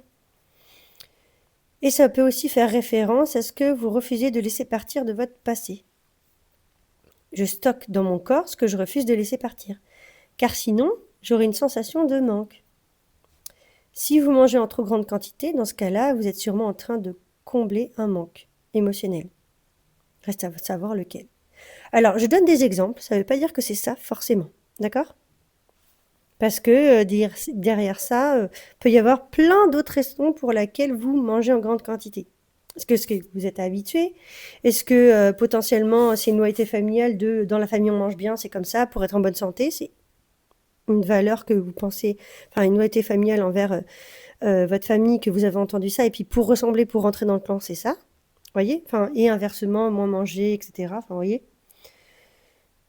Et ça peut aussi faire référence à ce que vous refusez de laisser partir de votre passé. Je stocke dans mon corps ce que je refuse de laisser partir. Car sinon, j'aurai une sensation de manque. Si vous mangez en trop grande quantité, dans ce cas-là, vous êtes sûrement en train de combler un manque émotionnel. Reste à savoir lequel. Alors, je donne des exemples, ça ne veut pas dire que c'est ça forcément, d'accord? Parce que derrière ça, peut y avoir plein d'autres raisons pour lesquelles vous mangez en grande quantité. Est-ce que vous êtes habitué? Est-ce que potentiellement c'est une loyauté familiale de dans la famille on mange bien, c'est comme ça, pour être en bonne santé? C'est une valeur que vous pensez, enfin une loyauté familiale envers votre famille, que vous avez entendu ça, et puis pour ressembler, pour rentrer dans le clan, c'est ça? Voyez? Enfin, et inversement, moins manger, etc. Enfin, voyez?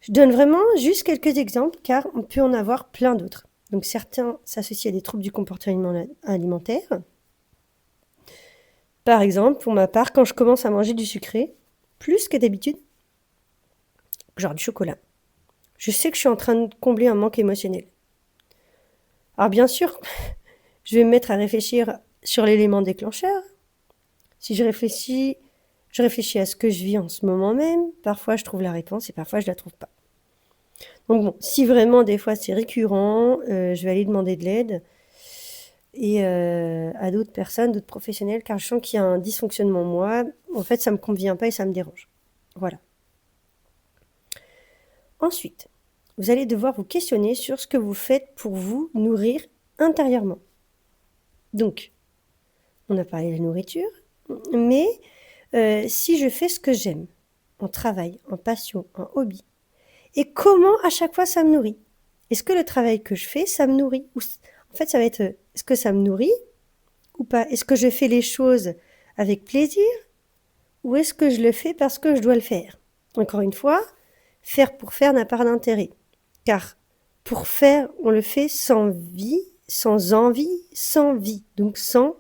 Je donne vraiment juste quelques exemples, car on peut en avoir plein d'autres. Donc certains s'associent à des troubles du comportement alimentaire. Par exemple, pour ma part, quand je commence à manger du sucré, plus que d'habitude, genre du chocolat, je sais que je suis en train de combler un manque émotionnel. Alors bien sûr, je vais me mettre à réfléchir sur l'élément déclencheur. Si je réfléchis à ce que je vis en ce moment même. Parfois, je trouve la réponse et parfois, je la trouve pas. Donc bon, si vraiment des fois c'est récurrent, je vais aller demander de l'aide et à d'autres personnes, d'autres professionnels, car je sens qu'il y a un dysfonctionnement moi. En fait, ça me convient pas et ça me dérange. Voilà. Ensuite, vous allez devoir vous questionner sur ce que vous faites pour vous nourrir intérieurement. Donc, on a parlé de la nourriture, mais si je fais ce que j'aime, en travail, en passion, en hobby, et comment à chaque fois ça me nourrit? Est-ce que le travail que je fais, ça me nourrit? En fait, ça va être, est-ce que ça me nourrit ou pas? Est-ce que je fais les choses avec plaisir ou est-ce que je le fais parce que je dois le faire? Encore une fois, faire pour faire n'a pas d'intérêt. Car pour faire, on le fait sans vie, sans envie, sans vie. Donc sans,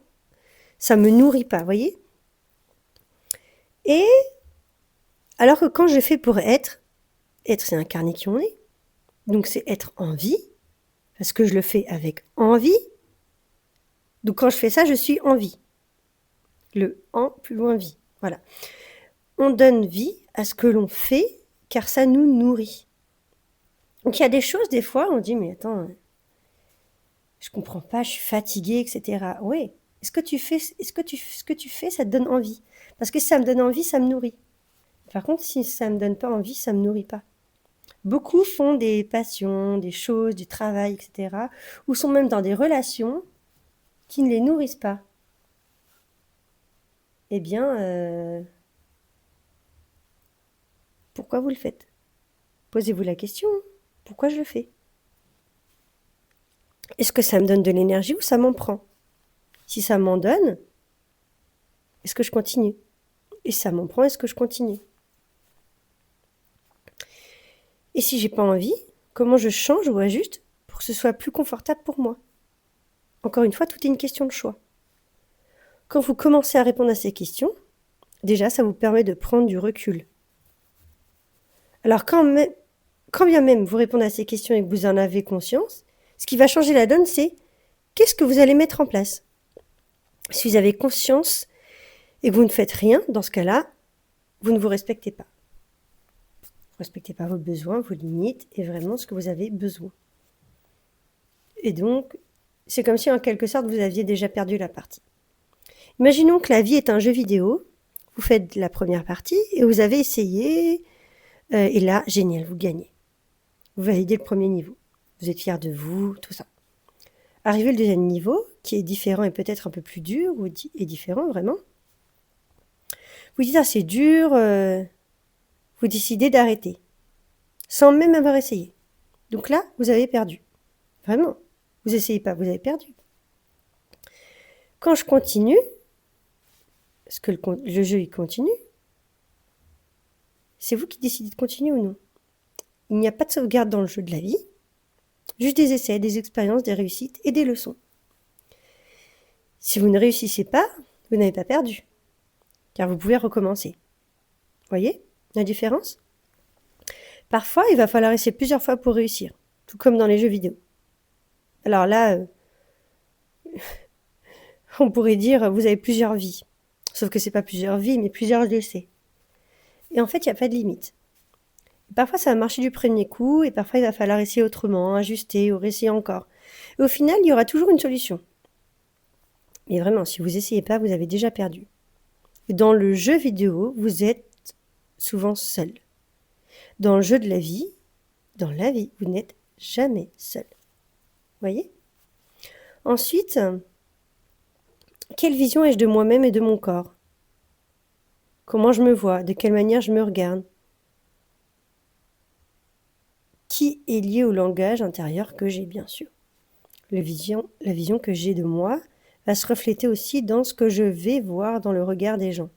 ça me nourrit pas, voyez? Et alors que quand je fais pour être, c'est incarner qui on est. Donc c'est être en vie, parce que je le fais avec envie. Donc quand je fais ça, je suis en vie. Le en plus loin vie. Voilà. On donne vie à ce que l'on fait, car ça nous nourrit. Donc il y a des choses, des fois, on dit, mais attends, je comprends pas, je suis fatiguée, etc. Oui. Ce que tu fais, ça te donne envie. Parce que si ça me donne envie, ça me nourrit. Par contre, si ça me donne pas envie, ça me nourrit pas. Beaucoup font des passions, des choses, du travail, etc. Ou sont même dans des relations qui ne les nourrissent pas. Eh bien, pourquoi vous le faites? Posez-vous la question, pourquoi je le fais? Est-ce que ça me donne de l'énergie ou ça m'en prend? Si ça m'en donne, est-ce que je continue? Et si ça m'en prend, est-ce que je continue? Et si j'ai pas envie, comment je change ou ajuste pour que ce soit plus confortable pour moi? Encore une fois, tout est une question de choix. Quand vous commencez à répondre à ces questions, déjà, ça vous permet de prendre du recul. Alors, quand bien même vous répondez à ces questions et que vous en avez conscience, ce qui va changer la donne, c'est qu'est-ce que vous allez mettre en place? Si vous avez conscience et que vous ne faites rien, dans ce cas-là, vous ne vous respectez pas. Vous ne respectez pas vos besoins, vos limites et vraiment ce que vous avez besoin. Et donc, c'est comme si en quelque sorte vous aviez déjà perdu la partie. Imaginons que la vie est un jeu vidéo, vous faites la première partie et vous avez essayé, et là, génial, vous gagnez. Vous validez le premier niveau. Vous êtes fier de vous, tout ça. Arrivé le deuxième niveau, qui est différent et peut-être un peu plus dur, et différent vraiment, vous dites, ah c'est dur, vous décidez d'arrêter, sans même avoir essayé. Donc là, vous avez perdu. Vraiment, vous essayez pas, vous avez perdu. Quand je continue, parce que le jeu il continue, c'est vous qui décidez de continuer ou non. Il n'y a pas de sauvegarde dans le jeu de la vie, juste des essais, des expériences, des réussites et des leçons. Si vous ne réussissez pas, vous n'avez pas perdu, car vous pouvez recommencer. Voyez la différence? Parfois, il va falloir essayer plusieurs fois pour réussir, tout comme dans les jeux vidéo. Alors là, on pourrait dire vous avez plusieurs vies. Sauf que c'est pas plusieurs vies, mais plusieurs essais. Et en fait, il n'y a pas de limite. Parfois, ça va marcher du premier coup, et parfois, il va falloir essayer autrement, ajuster, ou réessayer encore. Et au final, il y aura toujours une solution. Mais vraiment, si vous n'essayez pas, vous avez déjà perdu. Et dans le jeu vidéo, vous êtes souvent seul. Dans le jeu de la vie, dans la vie, vous n'êtes jamais seul. Voyez? Ensuite, quelle vision ai-je de moi-même et de mon corps? Comment je me vois? De quelle manière je me regarde? Qui est lié au langage intérieur que j'ai, bien sûr. La vision que j'ai de moi va se refléter aussi dans ce que je vais voir dans le regard des gens.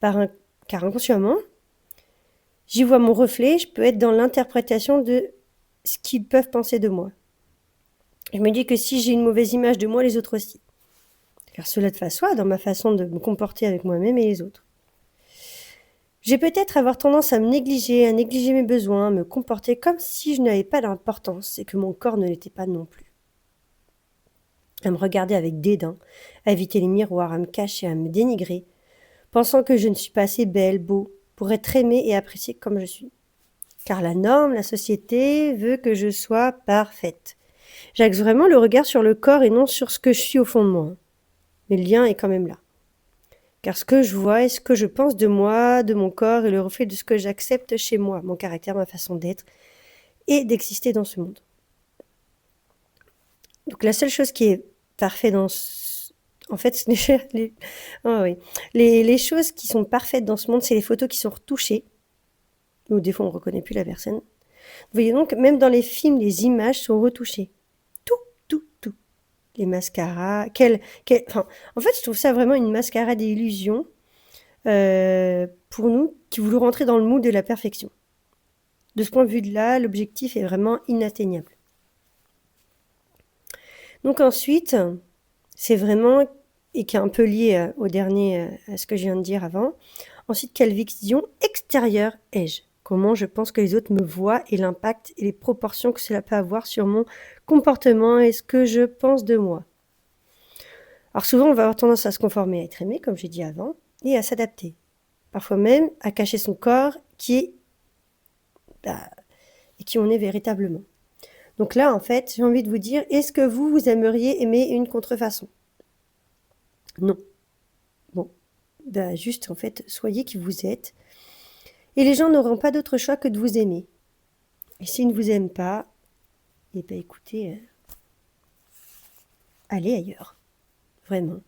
Car inconsciemment, j'y vois mon reflet, je peux être dans l'interprétation de ce qu'ils peuvent penser de moi. Je me dis que si j'ai une mauvaise image de moi, les autres aussi. Car cela va de soi dans ma façon de me comporter avec moi-même et les autres. J'ai peut-être avoir tendance à négliger mes besoins, à me comporter comme si je n'avais pas d'importance et que mon corps ne l'était pas non plus. À me regarder avec dédain, à éviter les miroirs, à me cacher, à me dénigrer, pensant que je ne suis pas assez belle, beau, pour être aimée et appréciée comme je suis. Car la norme, la société veut que je sois parfaite. J'axe vraiment le regard sur le corps et non sur ce que je suis au fond de moi. Mais le lien est quand même là. Car ce que je vois et ce que je pense de moi, de mon corps, est le reflet de ce que j'accepte chez moi, mon caractère, ma façon d'être et d'exister dans ce monde. Donc la seule chose qui est parfaite en fait, les choses qui sont parfaites dans ce monde, c'est les photos qui sont retouchées. Ou des fois, on ne reconnaît plus la personne. Vous voyez donc, même dans les films, les images sont retouchées. Tout. Les mascaras. En fait, je trouve ça vraiment une mascarade et illusion pour nous qui voulons rentrer dans le moule de la perfection. De ce point de vue-là, l'objectif est vraiment inatteignable. Donc ensuite, c'est vraiment, et qui est un peu lié au dernier, à ce que je viens de dire avant, ensuite, quelle vision extérieure ai-je? Comment je pense que les autres me voient et l'impact et les proportions que cela peut avoir sur mon comportement et ce que je pense de moi. Alors souvent, on va avoir tendance à se conformer à être aimé, comme j'ai dit avant, et à s'adapter. Parfois même à cacher son corps et qui on est véritablement. Donc là, en fait, j'ai envie de vous dire, est-ce que vous aimeriez aimer une contrefaçon? Non. Bon, juste en fait, soyez qui vous êtes. Et les gens n'auront pas d'autre choix que de vous aimer. Et s'ils ne vous aiment pas, écoutez, allez ailleurs. Vraiment.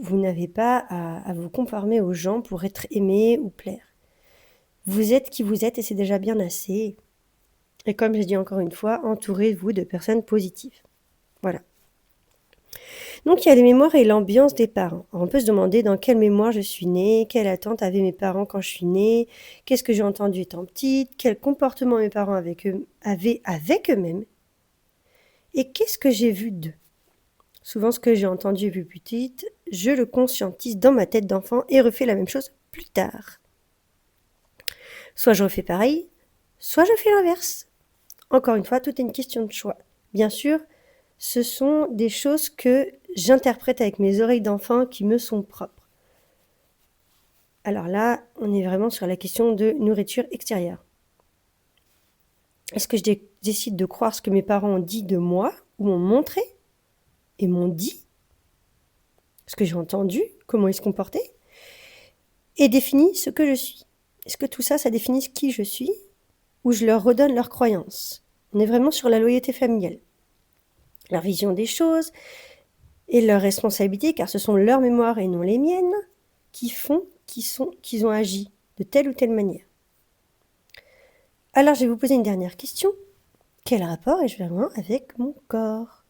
Vous n'avez pas à vous conformer aux gens pour être aimé ou plaire. Vous êtes qui vous êtes et c'est déjà bien assez. Et comme je dis encore une fois, entourez-vous de personnes positives. Voilà. Donc il y a les mémoires et l'ambiance des parents. Alors, on peut se demander dans quelle mémoire je suis née, quelle attente avaient mes parents quand je suis née, qu'est-ce que j'ai entendu étant petite, quel comportement mes parents avaient avec eux-mêmes, et qu'est-ce que j'ai vu d'eux. Souvent, ce que j'ai entendu et vu petite, je le conscientise dans ma tête d'enfant et refais la même chose plus tard. Soit je refais pareil, soit je fais l'inverse. Encore une fois, tout est une question de choix. Bien sûr, ce sont des choses que j'interprète avec mes oreilles d'enfant qui me sont propres. Alors là, on est vraiment sur la question de nourriture extérieure. Est-ce que je décide de croire ce que mes parents ont dit de moi, ou m'ont montré, et m'ont dit, ce que j'ai entendu, comment ils se comportaient, et définit ce que je suis? Est-ce que tout ça, ça définit qui je suis, ou je leur redonne leurs croyances? On est vraiment sur la loyauté familiale. Leur vision des choses et leur responsabilité, car ce sont leurs mémoires et non les miennes, qui font qu'ils ont agi de telle ou telle manière. Alors je vais vous poser une dernière question. Quel rapport ai-je vraiment avec mon corps?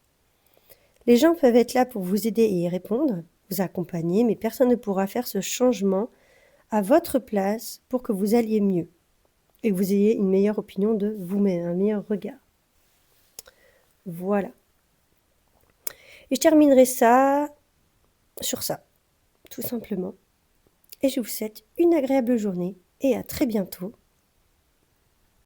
Les gens peuvent être là pour vous aider et y répondre, vous accompagner, mais personne ne pourra faire ce changement à votre place pour que vous alliez mieux et que vous ayez une meilleure opinion de vous-même, un meilleur regard. Voilà. Et je terminerai ça sur ça, tout simplement. Et je vous souhaite une agréable journée et à très bientôt